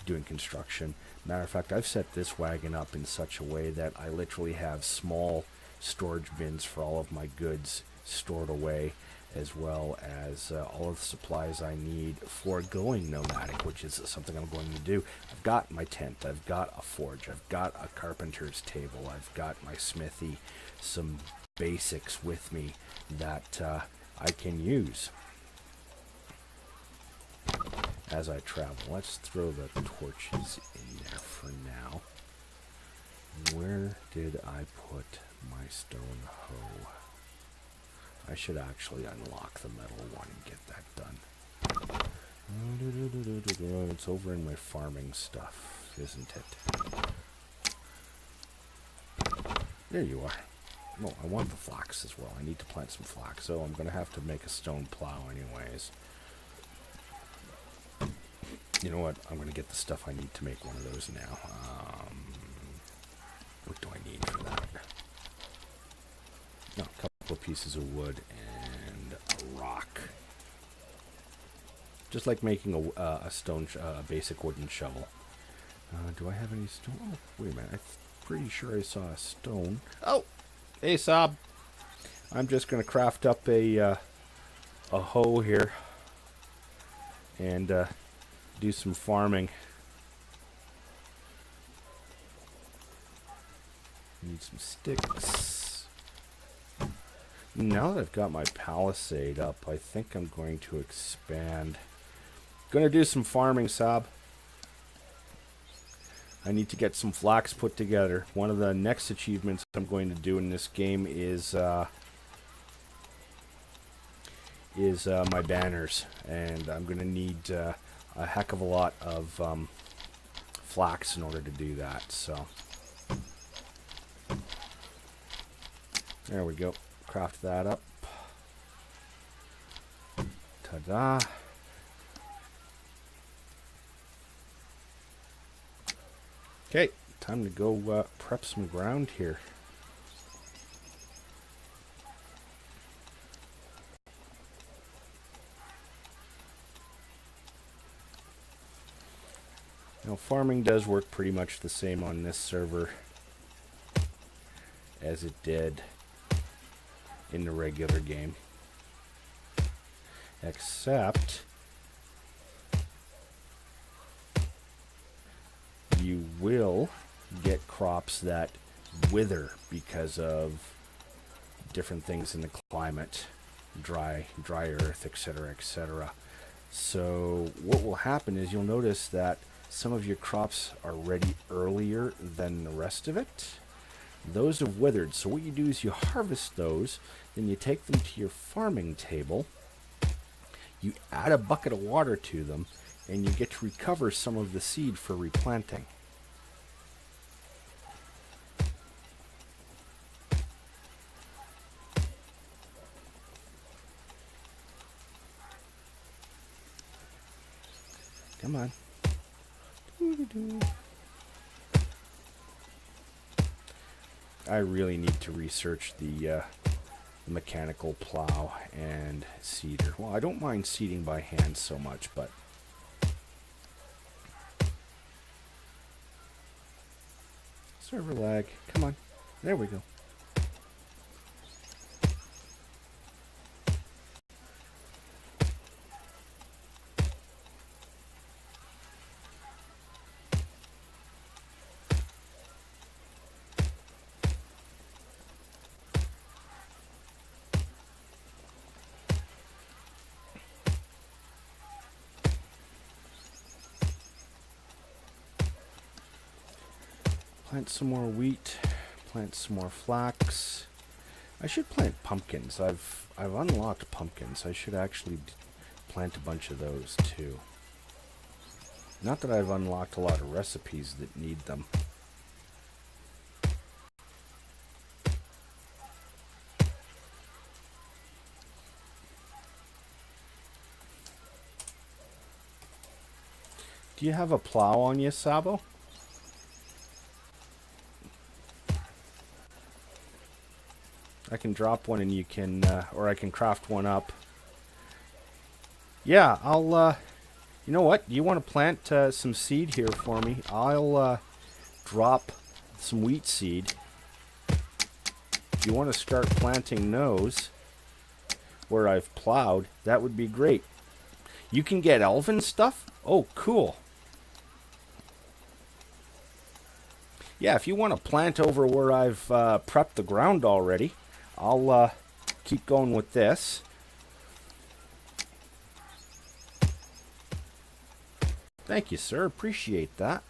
doing construction. Matter of fact, I've set this wagon up in such a way that I literally have small storage bins for all of my goods stored away, as well as all of the supplies I need for going nomadic, which is something I'm going to do. I've got my tent, I've got a forge, I've got a carpenter's table, I've got my smithy, some basics with me that I can use as I travel. Let's throw the torches in there for now. Where did I put my stone hoe? I should actually unlock the metal one and get that done. It's over in my farming stuff, isn't it? There you are. No, I want the flax as well. I need to plant some flax, so I'm going to have to make a stone plow anyways. You know what? I'm going to get the stuff I need to make one of those now. What do I need for that? No, a couple of pieces of wood and a rock. Just like making a basic wooden shovel. Do I have any stone? Oh, wait a minute. I'm pretty sure I saw a stone. Oh! Hey, Sob. I'm just going to craft up a hoe here. And do some farming. Need some sticks. Now that I've got my palisade up, I think I'm going to expand. Gonna do some farming, Sob. I need to get some flax put together. One of the next achievements I'm going to do in this game is my banners, and I'm going to need a heck of a lot of flax in order to do that. So there we go. Craft that up. Ta-da. Okay, time to go prep some ground here. Now, farming does work pretty much the same on this server as it did in the regular game, except you will get crops that wither because of different things in the climate, dry earth, etc., etc. So what will happen is you'll notice that some of your crops are ready earlier than the rest of it. Those have withered. So what you do is you harvest those, then you take them to your farming table, you add a bucket of water to them, and you get to recover some of the seed for replanting. Come on. I really need to research the mechanical plow and seeder. Well, I don't mind seeding by hand so much, but server lag. Come on. There we go. Plant some more wheat, plant some more flax. I should plant pumpkins. I've unlocked pumpkins. I should actually plant a bunch of those too. Not that I've unlocked a lot of recipes that need them. Do you have a plow on you, Sabo? I can drop one and you can, or I can craft one up. Yeah, I'll, you know what? You want to plant some seed here for me? I'll drop some wheat seed. If you want to start planting those where I've plowed, that would be great. You can get elven stuff? Oh, cool. Yeah, if you want to plant over where I've prepped the ground already, I'll keep going with this. Thank you, sir. Appreciate that.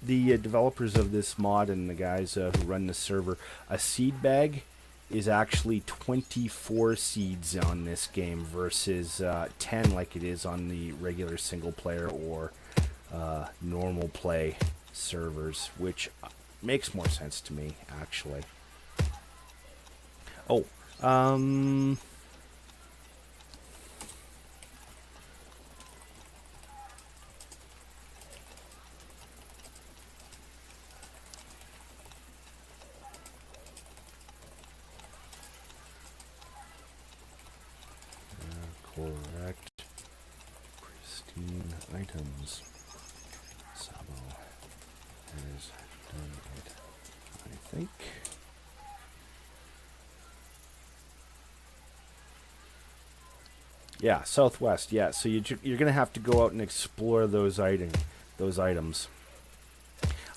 the developers of this mod and the guys who run the server, a seed bag is actually 24 seeds on this game versus 10 like it is on the regular single player or normal play servers, which makes more sense to me, actually. Oh, correct. Pristine items. Sabo has done it, I think. Yeah, southwest. Yeah, so you're gonna have to go out and explore those items.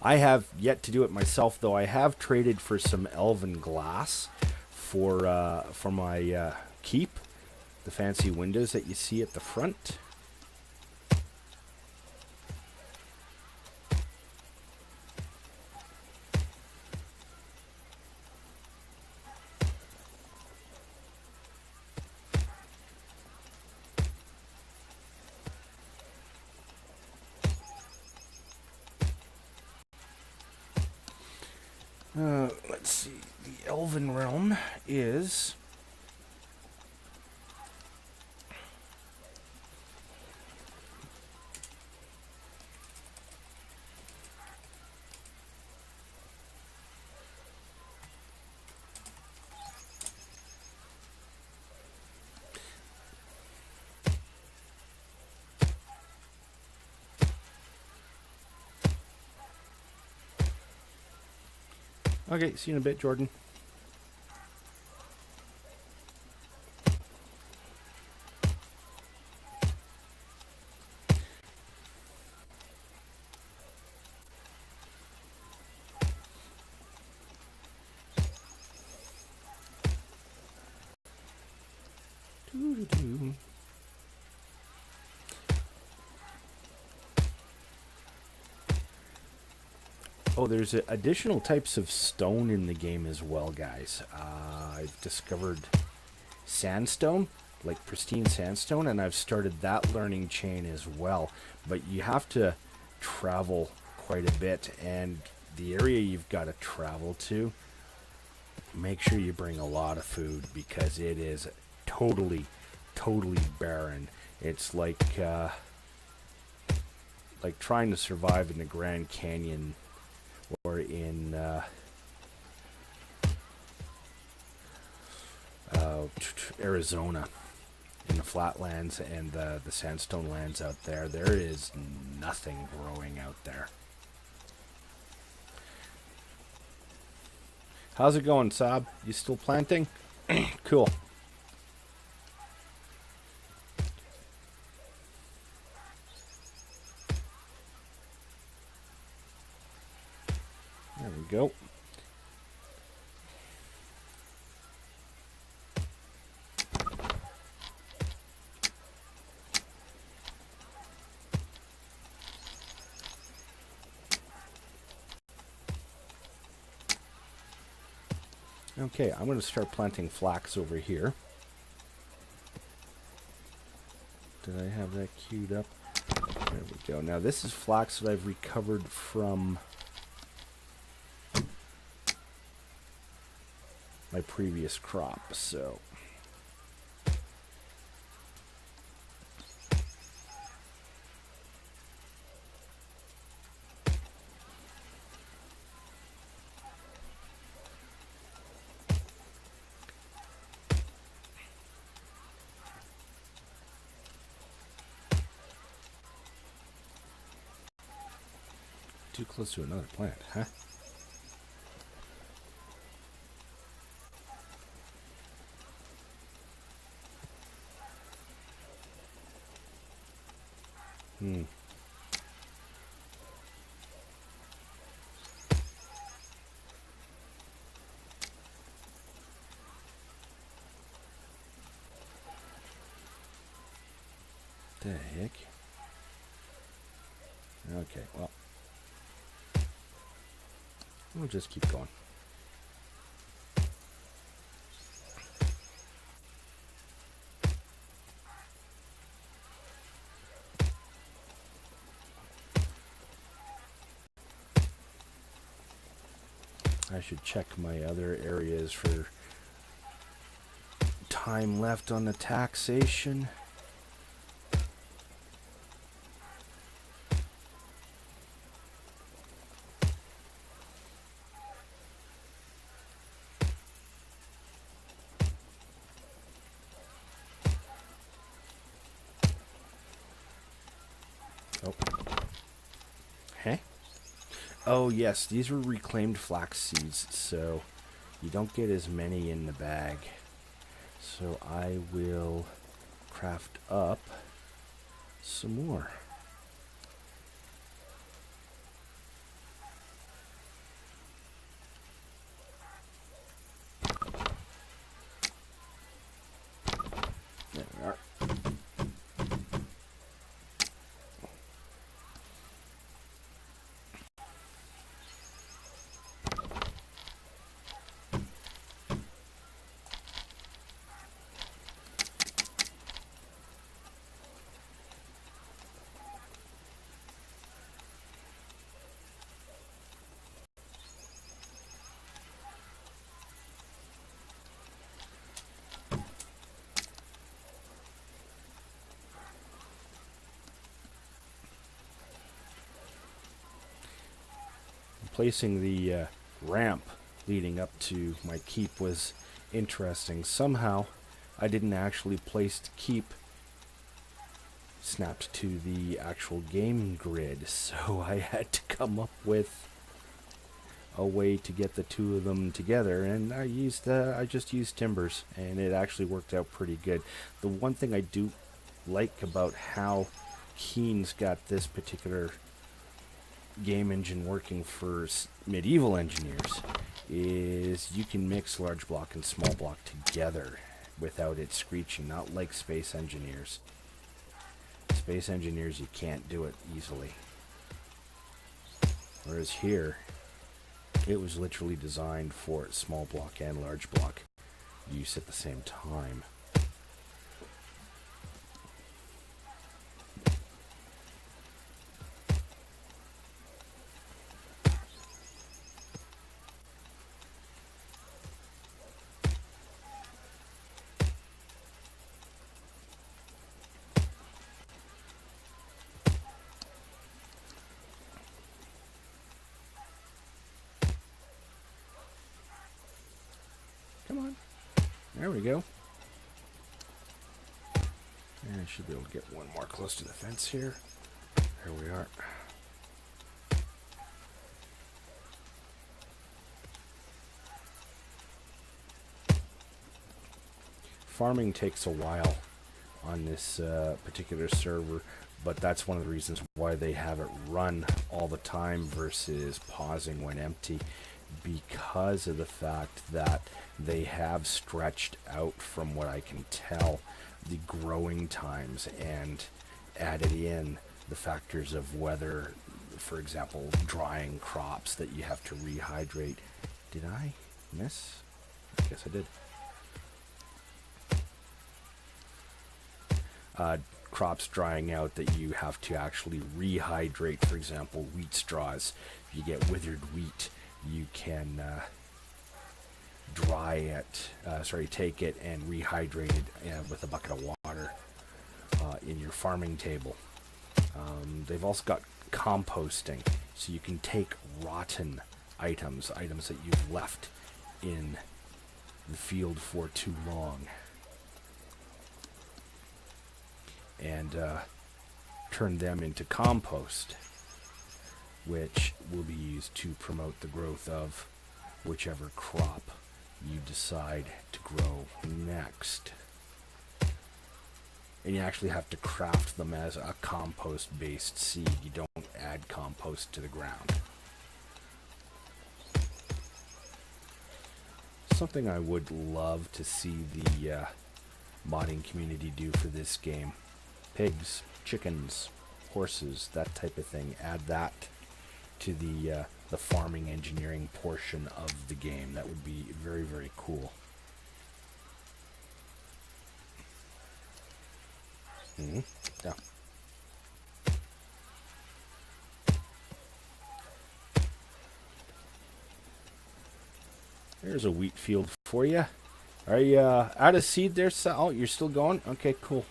I have yet to do it myself, though. I have traded for some elven glass for my keep, the fancy windows that you see at the front. Let's see. The Elven Realm is... Okay, see you in a bit, Jordan. Oh, there's additional types of stone in the game as well, guys. I've discovered sandstone, like pristine sandstone, and I've started that learning chain as well. But you have to travel quite a bit, and the area you've got to travel to, make sure you bring a lot of food because it is totally barren. It's like trying to survive in the Grand Canyon or in Arizona, in the flatlands and the sandstone lands out there. There is nothing growing out there. How's it going, Saab? You still planting? Cool. There we go. Okay, I'm going to start planting flax over here. Did I have that queued up? There we go. Now this is flax that I've recovered from my previous crop, so... Too close to another plant, huh? The heck? Okay, well... We'll just keep going. I should check my other areas for time left on the taxation. Oh. Hey? Oh yes, these were reclaimed flax seeds, so you don't get as many in the bag. So I will craft up some more. There we are. Placing the ramp leading up to my keep was interesting. Somehow, I didn't actually place the keep snapped to the actual game grid, so I had to come up with a way to get the two of them together, and I just used timbers, and it actually worked out pretty good. The one thing I do like about how Keen's got this particular game engine working for medieval engineers is you can mix large block and small block together without it screeching, not like Space Engineers. Space Engineers, you can't do it easily. Whereas here, it was literally designed for small block and large block use at the same time. Come on. There we go. And I should be able to get one more close to the fence here. There we are. Farming takes a while on this particular server, but that's one of the reasons why they have it run all the time versus pausing when empty, because of the fact that they have stretched out, from what I can tell, the growing times and added in the factors of weather. For example, drying crops that you have to rehydrate. Did I miss? I guess I did. Crops drying out that you have to actually rehydrate. For example, wheat straws. If you get withered wheat, you can take it and rehydrate it with a bucket of water in your farming table. They've also got composting, so you can take rotten items that you've left in the field for too long, and turn them into compost, which will be used to promote the growth of whichever crop you decide to grow next. And you actually have to craft them as a compost-based seed. You don't add compost to the ground. Something I would love to see the modding community do for this game. Pigs, chickens, horses, that type of thing. Add that to the the farming engineering portion of the game. That would be very, very cool. Yeah. There's a wheat field for you. Are you out of seed there, Sal? Oh, you're still going? Okay, cool.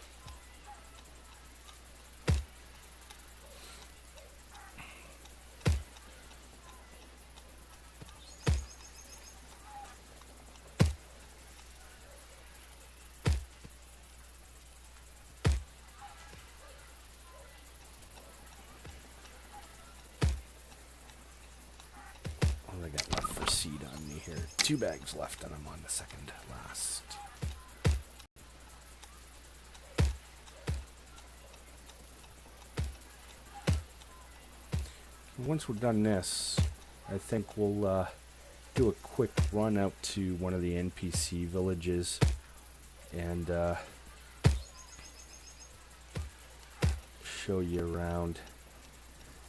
What do I got left for seed on me here? 2 bags left, and I'm on the second last. Once we're done this, I think we'll do a quick run out to one of the NPC villages and show you around.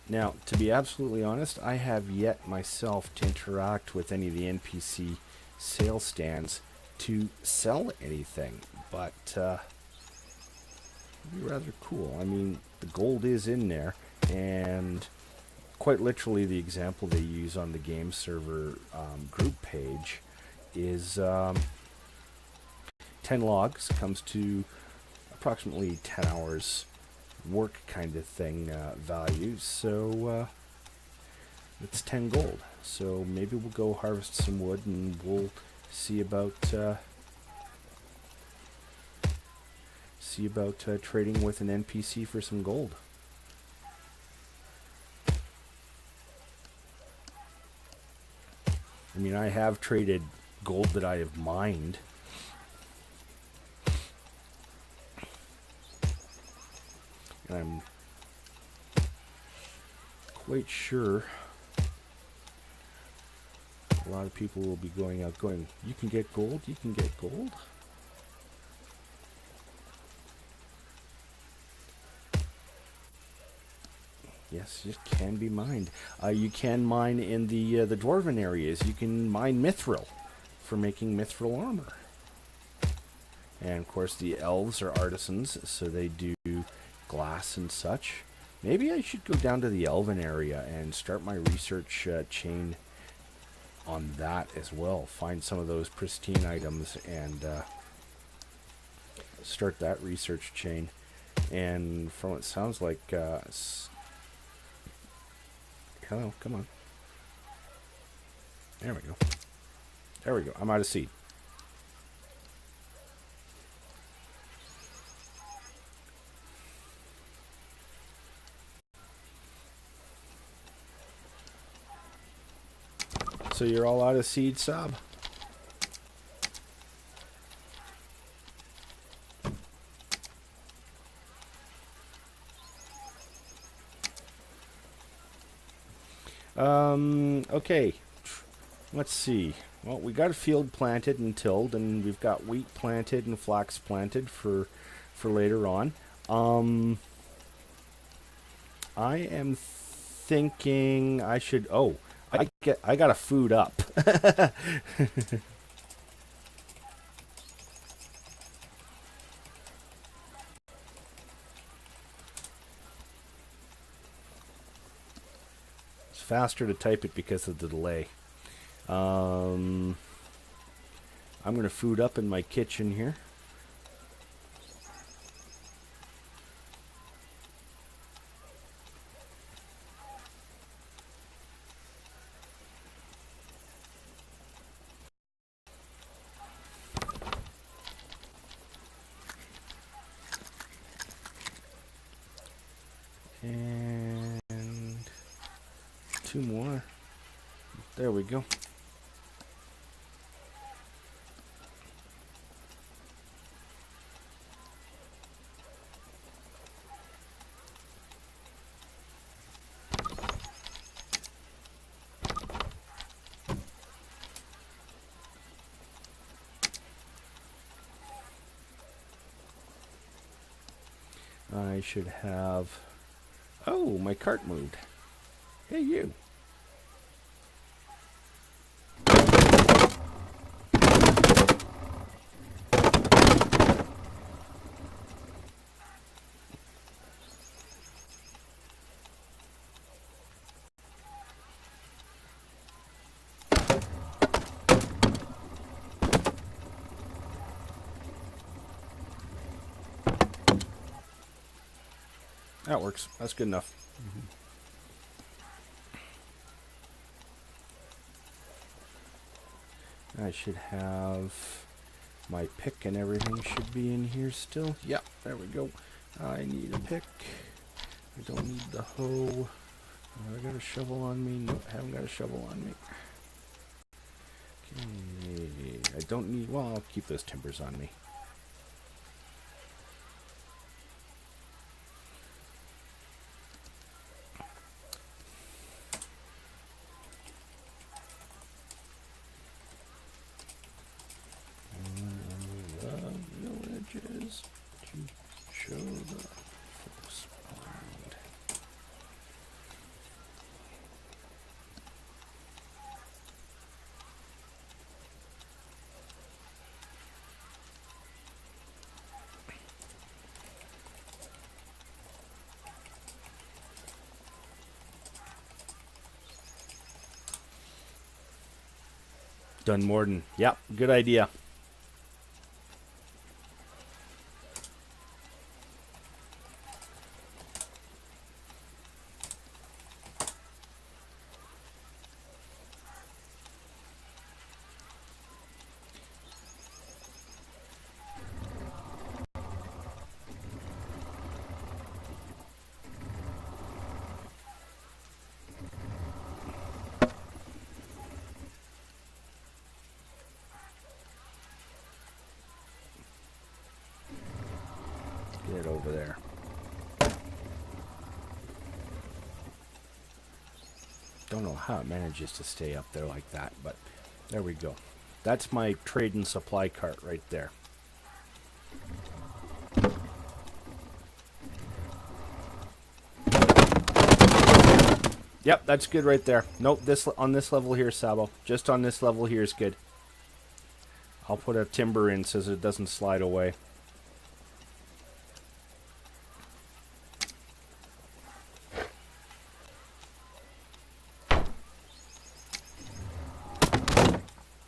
Now, to be absolutely honest, I have yet myself to interact with any of the NPC sale stands to sell anything, but it'd be rather cool. I mean, the gold is in there, and quite literally the example they use on the game server group page is 10 logs comes to approximately 10 hours work kind of thing value, so it's 10 gold. So maybe we'll go harvest some wood and we'll see about trading with an NPC for some gold. I mean, I have traded gold that I have mined. And I'm quite sure a lot of people will be going out going, you can get gold, you can get gold. Yes, it can be mined. You can mine in the dwarven areas. You can mine mithril for making mithril armor. And of course the elves are artisans, so they do glass and such. Maybe I should go down to the elven area and start my research chain on that as well. Find some of those pristine items and start that research chain. And from what it sounds like, hello, come on. There we go. There we go. I'm out of seed. So you're all out of seed, Sab? Okay. Let's see. Well, we got a field planted and tilled, and we've got wheat planted and flax planted for later on. I am thinking I should. Oh, I got a food up. It's faster to type it because of the delay. I'm gonna food up in my kitchen here. And 2 more. There we go. I should have... Oh, my cart moved. Hey, you. That works. That's good enough. I should have my pick and everything should be in here still. Yep, there we go. I need a pick. I don't need the hoe. I got a shovel on me. Nope, haven't got a shovel on me. Okay, I don't need... Well, I'll keep those timbers on me. Villages to show the folks around. Dunmorden. Yep, good idea. Get over there. Don't know how it manages to stay up there like that, but there we go. That's my trade and supply cart right there. Yep, that's good right there. Nope, this on this level here, Sabo. Just on this level here is good. I'll put a timber in so it doesn't slide away.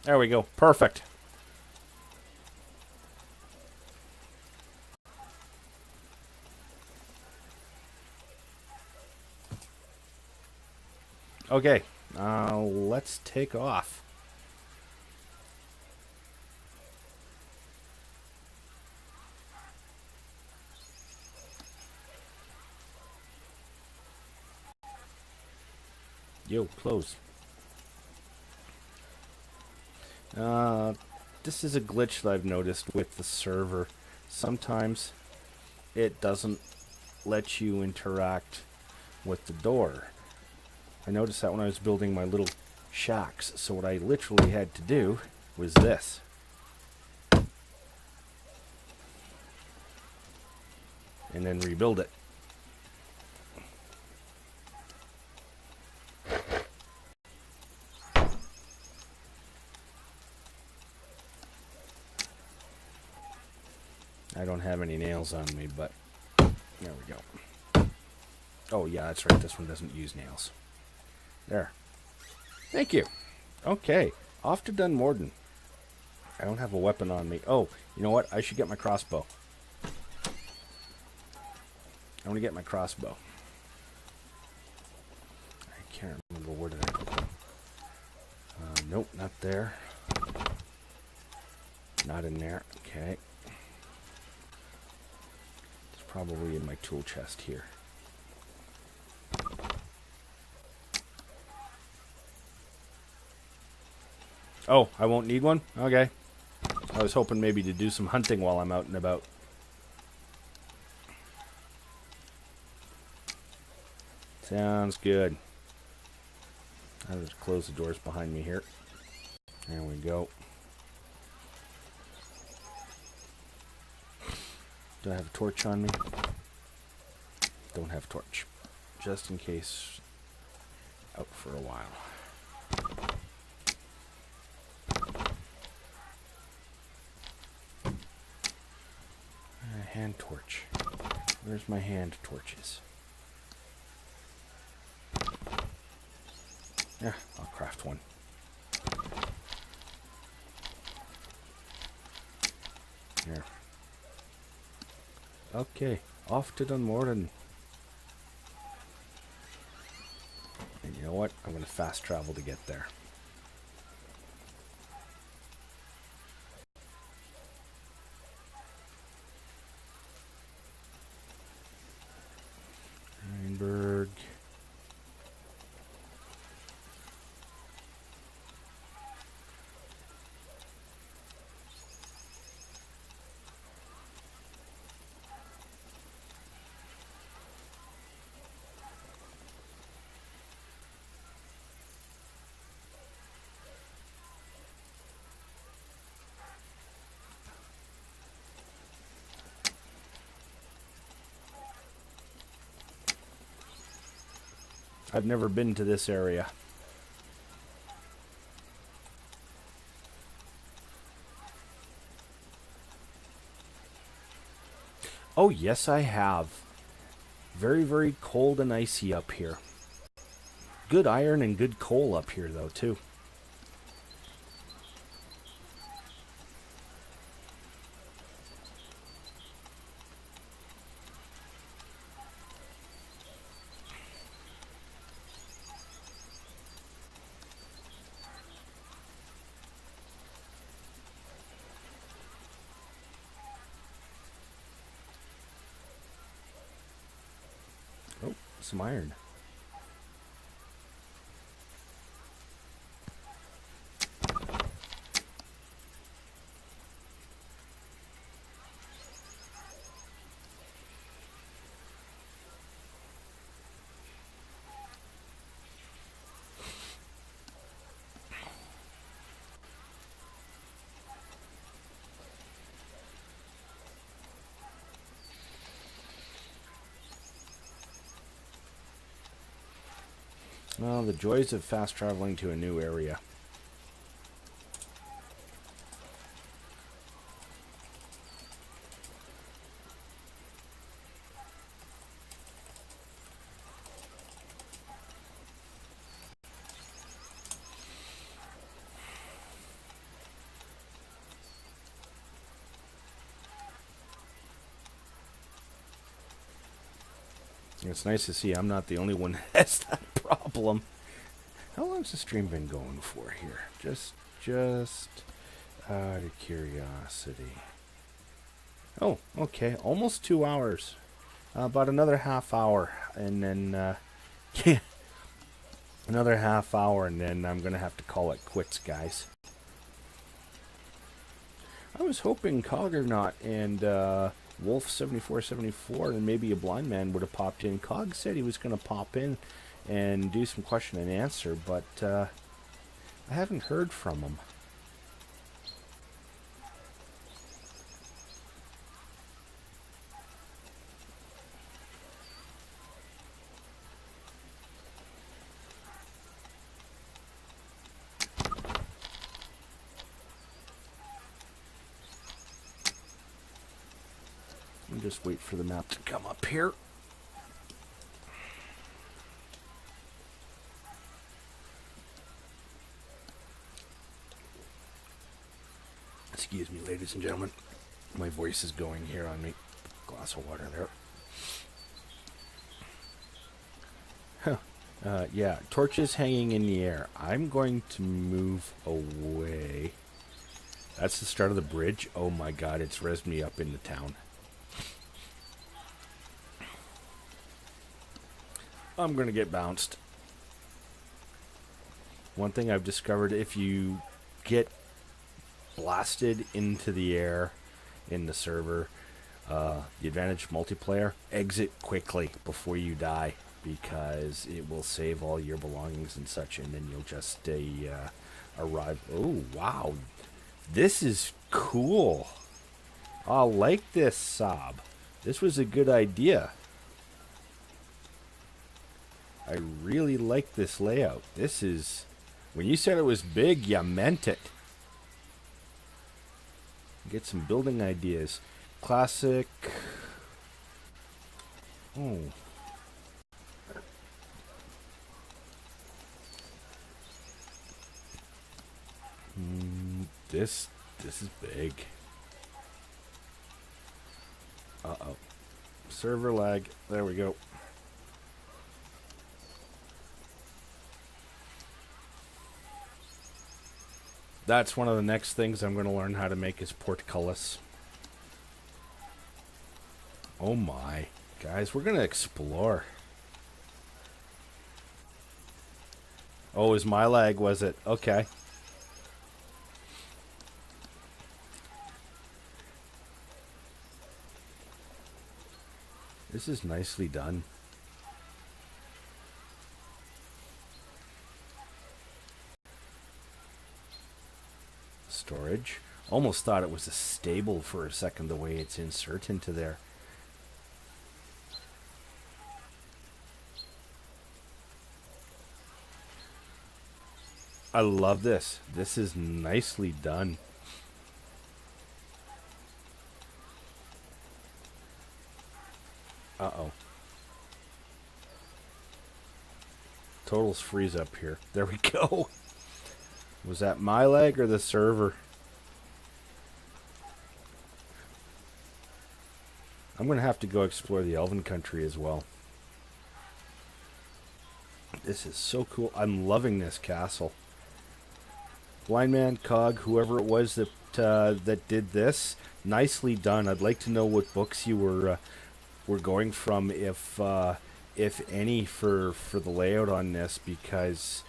There we go. Perfect. Okay, let's take off. Yo, close. This is a glitch that I've noticed with the server. Sometimes it doesn't let you interact with the door. I noticed that when I was building my little shacks. So what I literally had to do was this. And then rebuild it. I don't have any nails on me, but there we go. Oh yeah, that's right. This one doesn't use nails. There. Thank you. Okay, off to Dunmorden. I don't have a weapon on me. Oh, you know what? I should get my crossbow. I want to get my crossbow. I can't remember where did I put them. Nope, not there. Not in there. Okay. It's probably in my tool chest here. Oh, I won't need one? Okay. I was hoping maybe to do some hunting while I'm out and about. Sounds good. I'll just close the doors behind me here. There we go. Do I have a torch on me? Don't have a torch. Just in case. Out for a while. Hand torch. Where's my hand torches? Yeah, I'll craft one. Here. Okay, off to Dunmorden. know what? I'm going to fast travel to get there. Reinberg. I've never been to this area. Oh, yes, I have. Very, very cold and icy up here. Good iron and good coal up here, though, too. Oh, some iron. Well, the joys of fast traveling to a new area. It's nice to see I'm not the only one that has that problem. How long's the stream been going for here? Just out of curiosity. Oh, okay. Almost 2 hours. About another half hour. And then, yeah. Another half hour, and then I'm going to have to call it quits, guys. I was hoping Coggernaut and Wolf7474 and maybe a blind man would have popped in. Cog said he was going to pop in and do some question and answer, but I haven't heard from him. I'll just wait for the map to come up here. Excuse me, ladies and gentlemen. My voice is going here on me. Glass of water there. Yeah, torches hanging in the air. I'm going to move away. That's the start of the bridge. Oh my god, it's rezzed me up in the town. I'm going to get bounced. One thing I've discovered, if you get blasted into the air in the server, the advantage multiplayer, exit quickly before you die, because it will save all your belongings and such, and then you'll just arrive. Oh, wow. This is cool. I like this, Saab. This was a good idea. I really like this layout. This is... When you said it was big, you meant it. Get some building ideas. Classic. Oh. This is big. Uh-oh. Server lag. There we go. That's one of the next things I'm going to learn how to make is portcullis. Oh my. Guys, we're going to explore. Oh, it was my lag, was it? Okay. This is nicely done. Storage. Almost thought it was a stable for a second, the way it's inserted into there. I love this. This is nicely done. Uh-oh. Totals freeze up here. There we go. Was that my leg or the server? I'm going to have to go explore the Elven country as well. This is so cool. I'm loving this castle. Blind Man, Cog, whoever it was that that did this, nicely done. I'd like to know what books you were going from, if any, for the layout on this, because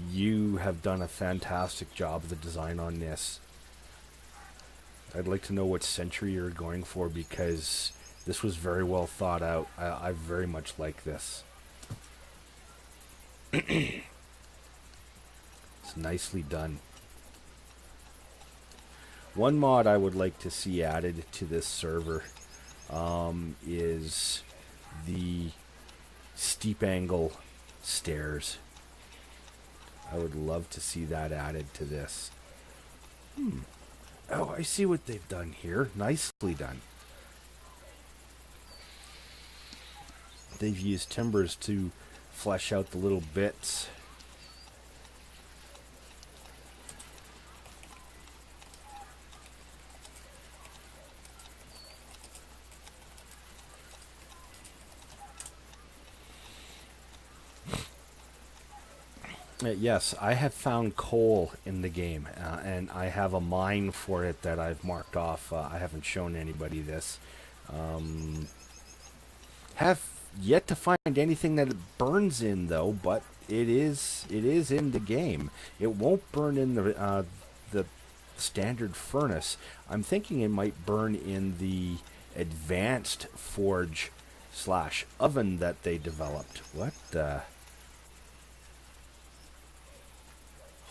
you have done a fantastic job of the design on this. I'd like to know what century you're going for, because this was very well thought out. I very much like this. It's nicely done. One mod I would like to see added to this server is the steep angle stairs. I would love to see that added to this. Oh, I see what they've done here. Nicely done. They've used timbers to flesh out the little bits. Yes, I have found coal in the game, and I have a mine for it that I've marked off. I haven't shown anybody this. Have yet to find anything that it burns in, though, but it is in the game. It won't burn in the standard furnace. I'm thinking it might burn in the advanced forge / oven that they developed. What the...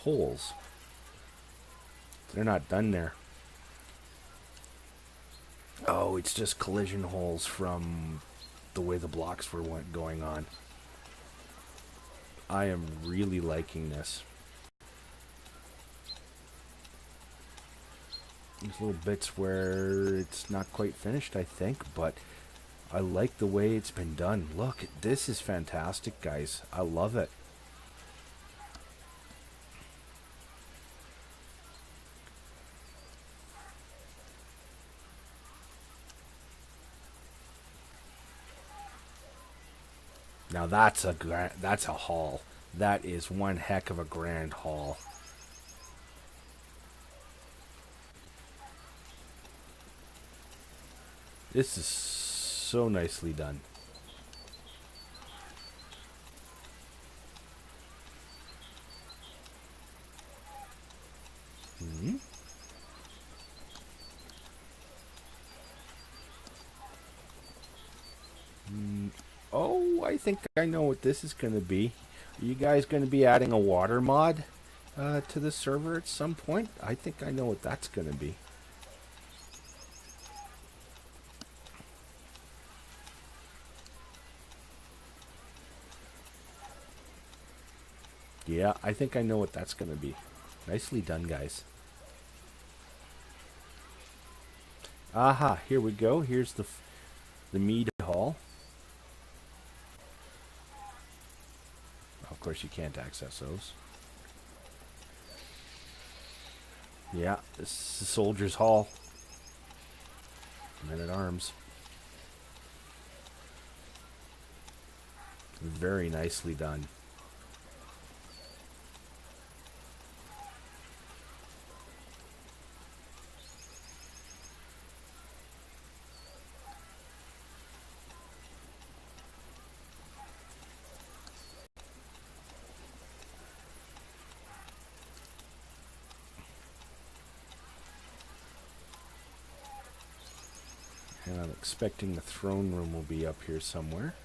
Holes. They're not done there. Oh, it's just collision holes from the way the blocks were going on. I am really liking this. There's little bits where it's not quite finished, I think, but I like the way it's been done. Look, this is fantastic, guys. I love it. Now that's a haul. That is one heck of a grand haul. This is so nicely done. Hmm? Oh, I think I know what this is going to be. Are you guys going to be adding a water mod to the server at some point? I think I know what that's going to be. Yeah, I think I know what that's going to be. Nicely done, guys. Aha, here we go. Here's the mead hall. Of course, you can't access those. Yeah, this is the Soldier's Hall. Men at Arms. Very nicely done. And I'm expecting the throne room will be up here somewhere.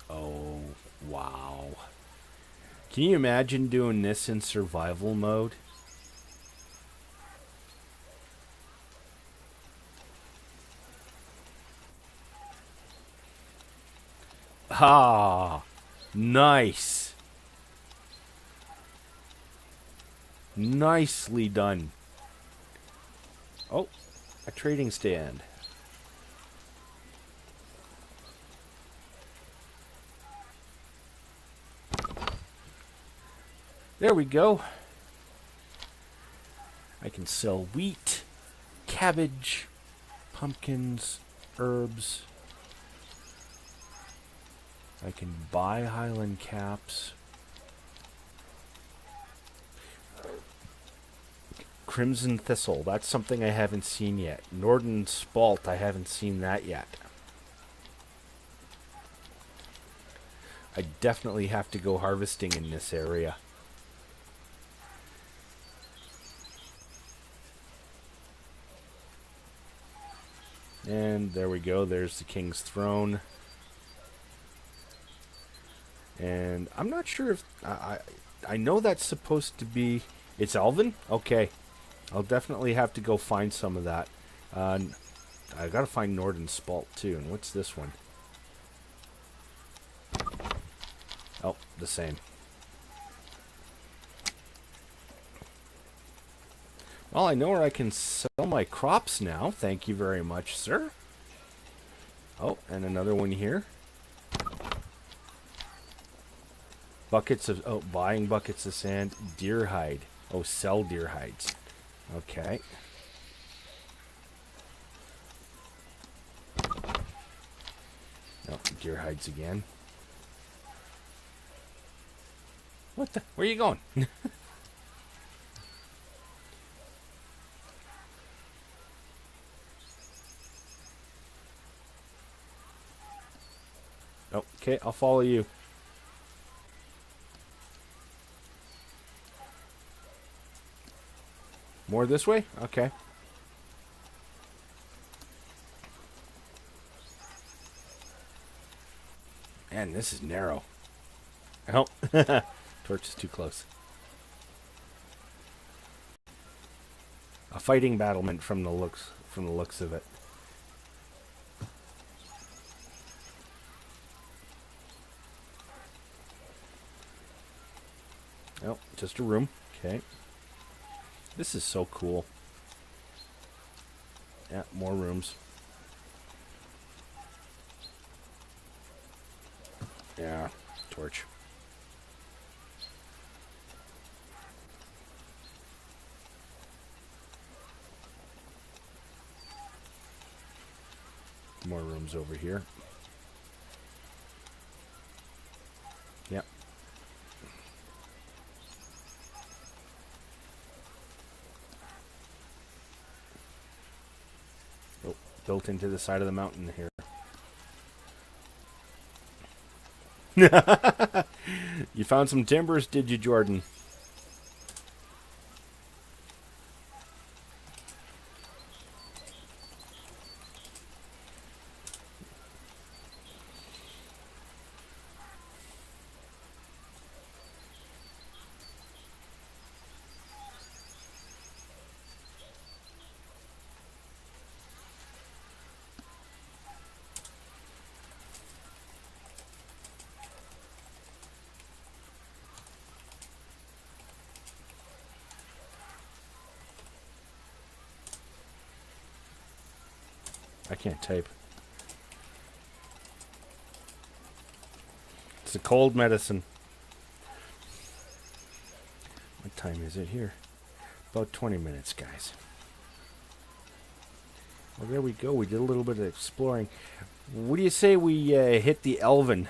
Oh, wow. Can you imagine doing this in survival mode? Ah, nice. Nicely done. Oh, a trading stand. There we go. I can sell wheat, cabbage, pumpkins, herbs. I can buy Highland caps. Crimson Thistle, that's something I haven't seen yet. Northern Spalt, I haven't seen that yet. I definitely have to go harvesting in this area. And there we go, there's the King's Throne. And I'm not sure if... I know that's supposed to be... It's Elven? Okay. I'll definitely have to go find some of that. I gotta find Northern Spalt too. And what's this one? Oh, the same. Well, I know where I can sell my crops now. Thank you very much, sir. Oh, and another one here. Buckets of... Oh, buying buckets of sand. Deer hide. Oh, sell deer hides. Okay. Oh, deer hides again. What the? Where are you going? Oh, okay, I'll follow you. More this way? Okay. Man, this is narrow. Oh, torch is too close. A fighting battlement from the looks of it. Oh, just a room. Okay. This is so cool. Yeah, more rooms. Yeah, torch. More rooms over here. Yep. Oh, built into the side of the mountain here. You found some timbers, did you, Jordan? I can't type. It's a cold medicine. What time is it here? About 20 minutes, guys. Well, there we go. We did a little bit of exploring. What do you say we hit the Elven?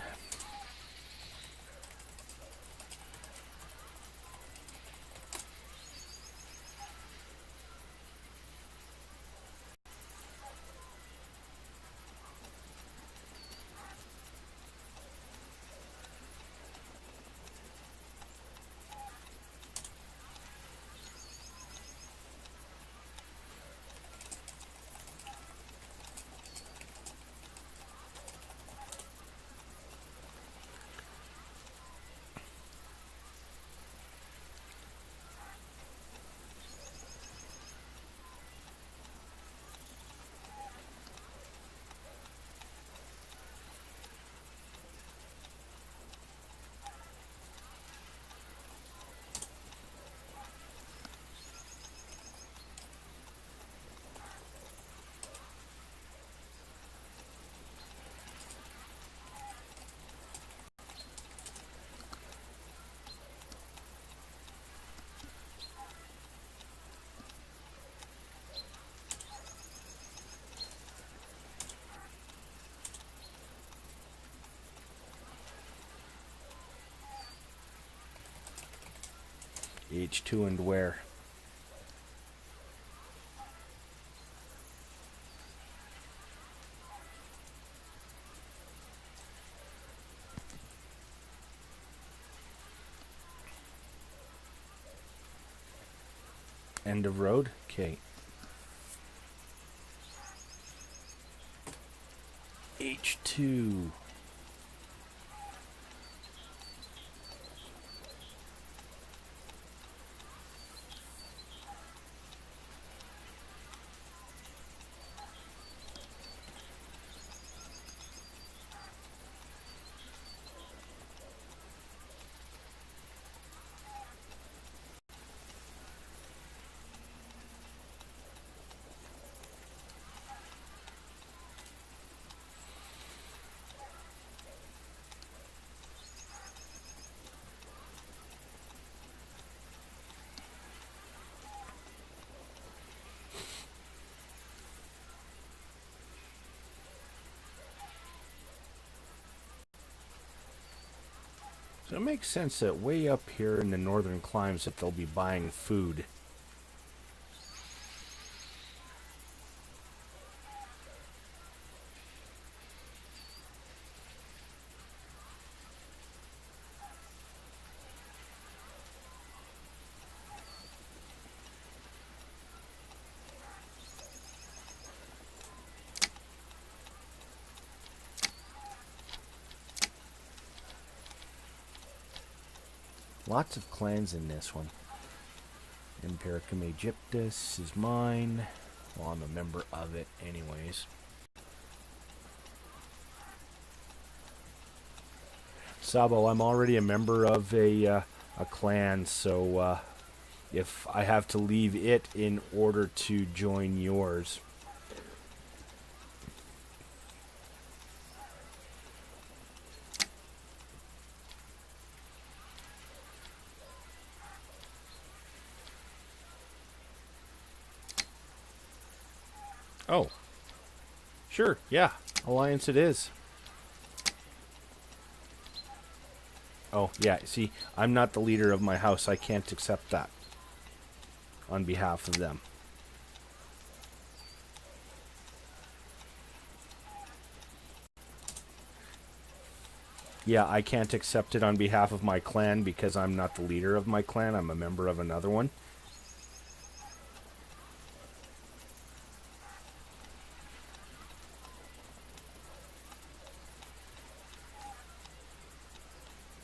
H2 and where? End of road? Okay. H2. So it makes sense that way up here in the northern climes that they'll be buying food. Lots of clans in this one. Impericum Aegyptus is mine. Well, I'm a member of it anyways. Sabo, I'm already a member of a clan, so if I have to leave it in order to join yours. Oh. Sure, yeah. Alliance it is. Oh, yeah, see, I'm not the leader of my house. I can't accept that on behalf of them. Yeah, I can't accept it on behalf of my clan because I'm not the leader of my clan. I'm a member of another one.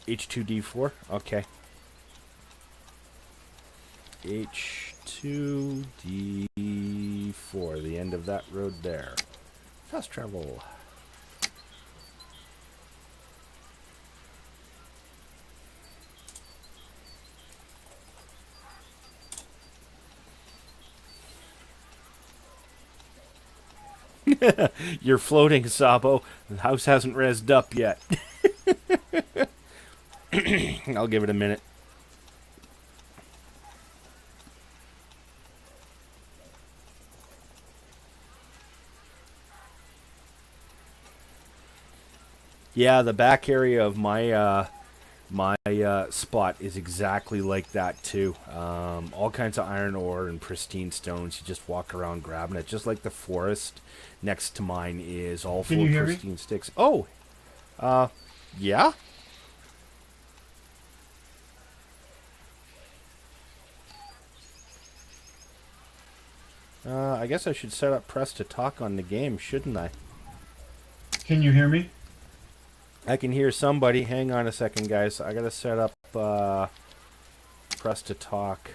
H2D4? Okay. H2D4, the end of that road there. Fast travel. You're floating, Sabo. The house hasn't rezzed up yet. I'll give it a minute. Yeah, the back area of my spot is exactly like that too. All kinds of iron ore and pristine stones. You just walk around grabbing it, just like the forest next to mine is all full of pristine sticks. Oh, yeah. I guess I should set up press to talk on the game, shouldn't I? Can you hear me? I can hear somebody. Hang on a second, guys. I gotta set up press to talk.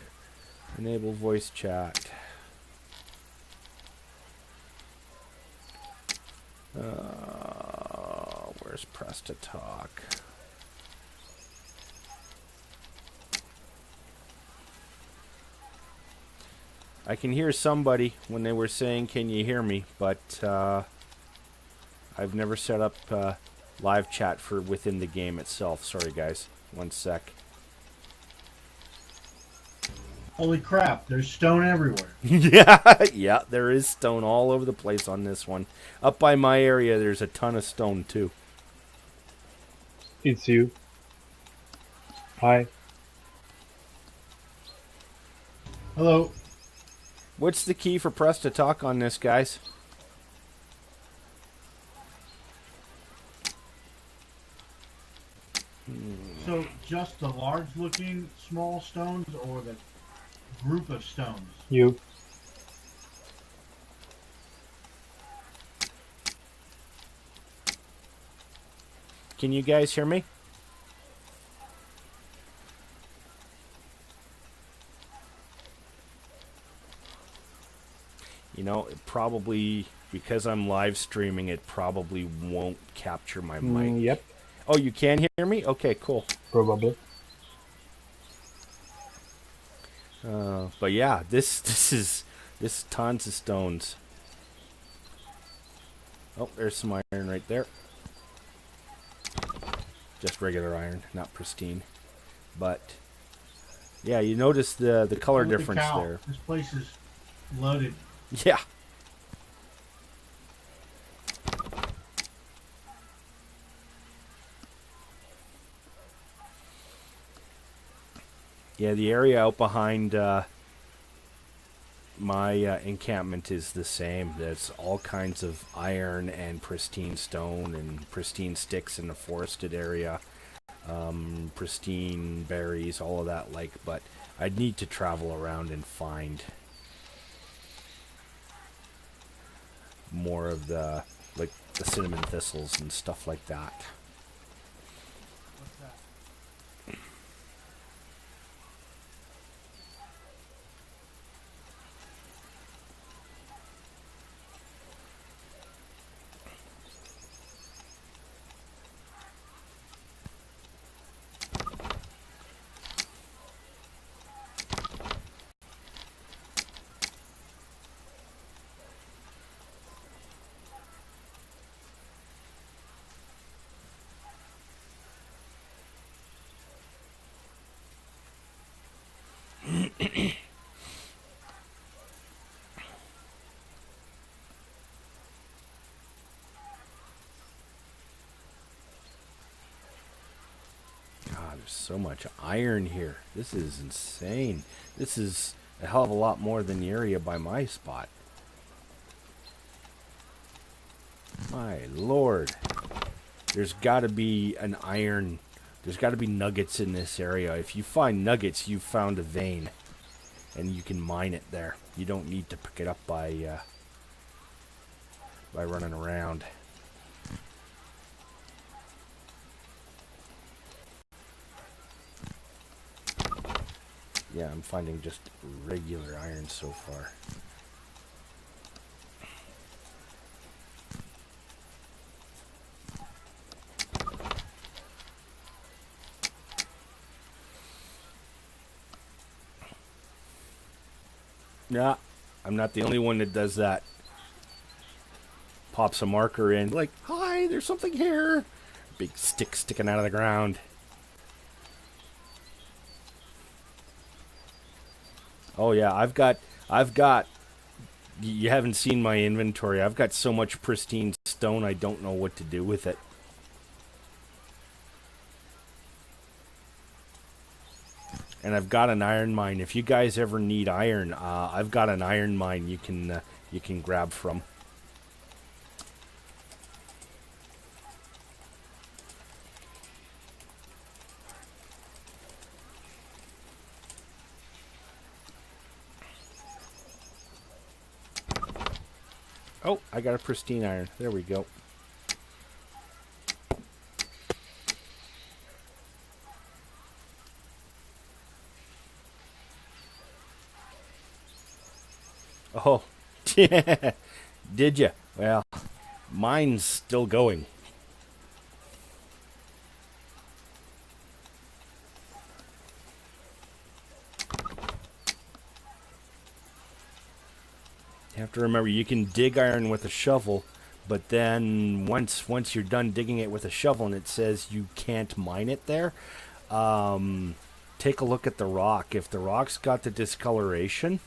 Enable voice chat. Where's press to talk? I can hear somebody when they were saying, "Can you hear me?" But I've never set up live chat for within the game itself. Sorry, guys. One sec. Holy crap, there's stone everywhere. yeah, there is stone all over the place on this one. Up by my area, there's a ton of stone, too. It's you. Hi. Hello. What's the key for press to talk on this, guys? So just the large-looking small stones, or the group of stones? You. Can you guys hear me? You know, it probably, because I'm live streaming, it probably won't capture my mic. Yep, Oh, you can hear me? Okay, cool. probably. But yeah, this is tons of stones. Oh, there's some iron right there. Just regular iron, not pristine. But yeah, you notice the color Holy difference cow. there. This place is loaded. Yeah. Yeah, the area out behind my encampment is the same. There's all kinds of iron and pristine stone and pristine sticks in the forested area. Pristine berries, all of that but I'd need to travel around and find more of the cinnamon thistles and stuff like that. What's that? God, there's so much iron here. This is insane. This is a hell of a lot more than the area by my spot. My lord. There's got to be an iron. There's got to be nuggets in this area. If you find nuggets, you've found a vein. And you can mine it there. You don't need to pick it up by running around. Yeah, I'm finding just regular iron so far. Yeah, I'm not the only one that does that. Pops a marker in, like, hi, there's something here. Big stick sticking out of the ground. Oh yeah, I've got, you haven't seen my inventory. I've got so much pristine stone, I don't know what to do with it. And I've got an iron mine. If you guys ever need iron, I've got an iron mine you can grab from. Oh, I got a pristine iron. There we go. Oh, did you? Well, mine's still going. You have to remember, you can dig iron with a shovel, but then once you're done digging it with a shovel and it says you can't mine it there, take a look at the rock. If the rock's got the discoloration,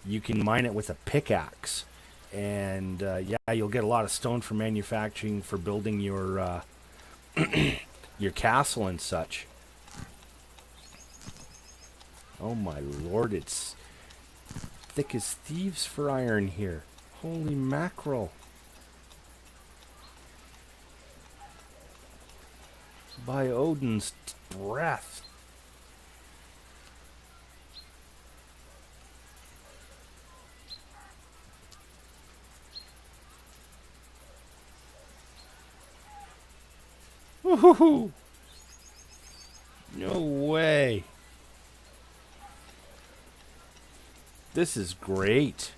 you can mine it with a pickaxe. And yeah, you'll get a lot of stone for manufacturing, for building your your castle and such. Oh my lord, it's thick as thieves for iron here. Holy mackerel. By Odin's breath. Woohoo! No way. This is great.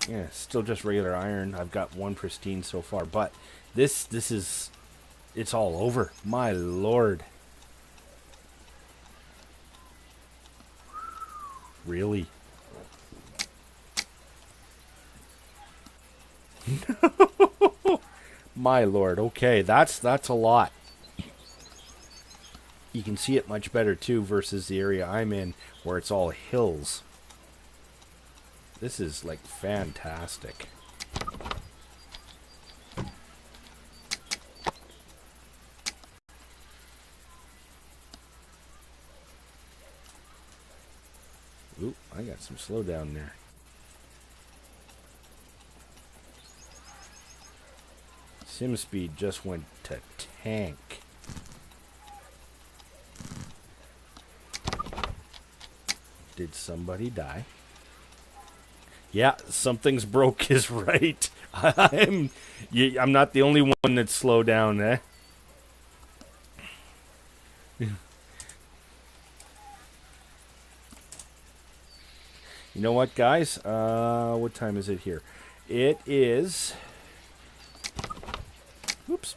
Yeah, still just regular iron. I've got one pristine so far, but this is, it's all over. My lord. Really? My lord. Okay, that's a lot. You can see it much better too versus the area I'm in where it's all hills. This is like fantastic. Ooh, I got some slowdown there. Sim speed just went to tank. Did somebody die? Yeah, something's broke is right. I'm not the only one that's slowed down, eh? You know what, guys? What time is it here? It is... Oops.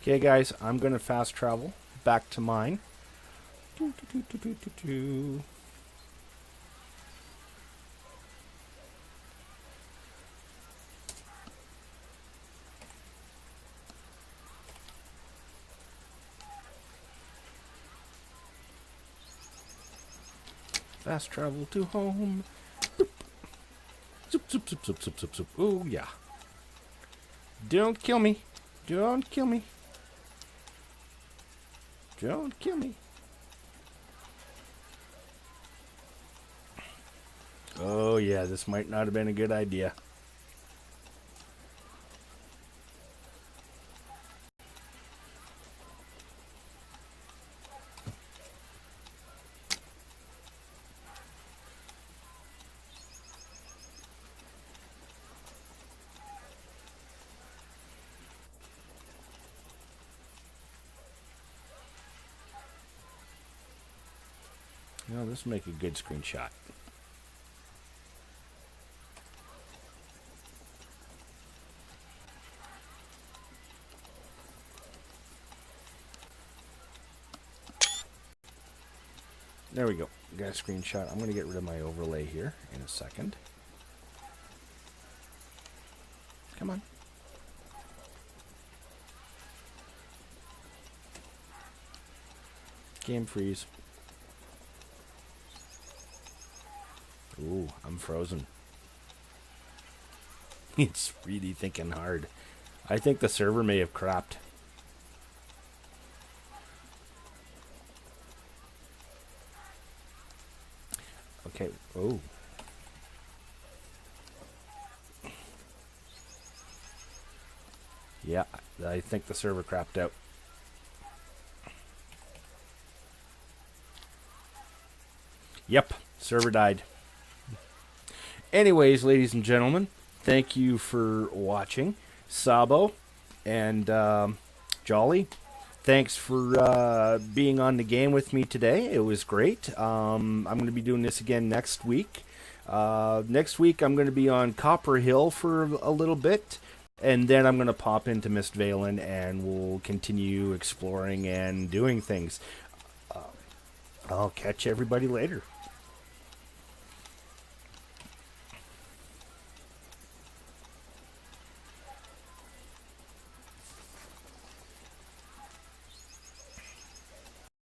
Okay, guys, I'm going to fast travel back to mine. Fast travel to home. Zoop, zoop, zoop, zoop, zoop, zoop, zoop. Ooh, yeah. Don't kill me. Don't kill me. Don't kill me. Oh, yeah, this might not have been a good idea. Well, this will make a good screenshot. There we go. Got a screenshot. I'm going to get rid of my overlay here in a second. Come on. Game freeze. Ooh, I'm frozen. It's really thinking hard. I think the server may have crapped. Okay. Oh. Yeah, I think the server crapped out. Yep, server died. Anyways, ladies and gentlemen, thank you for watching. Sabo and Jolly, thanks for being on the game with me today. It was great. I'm going to be doing this again next week. Next week, I'm going to be on Copper Hill for a little bit, and then I'm going to pop into Mist Valen, and we'll continue exploring and doing things. I'll catch everybody later.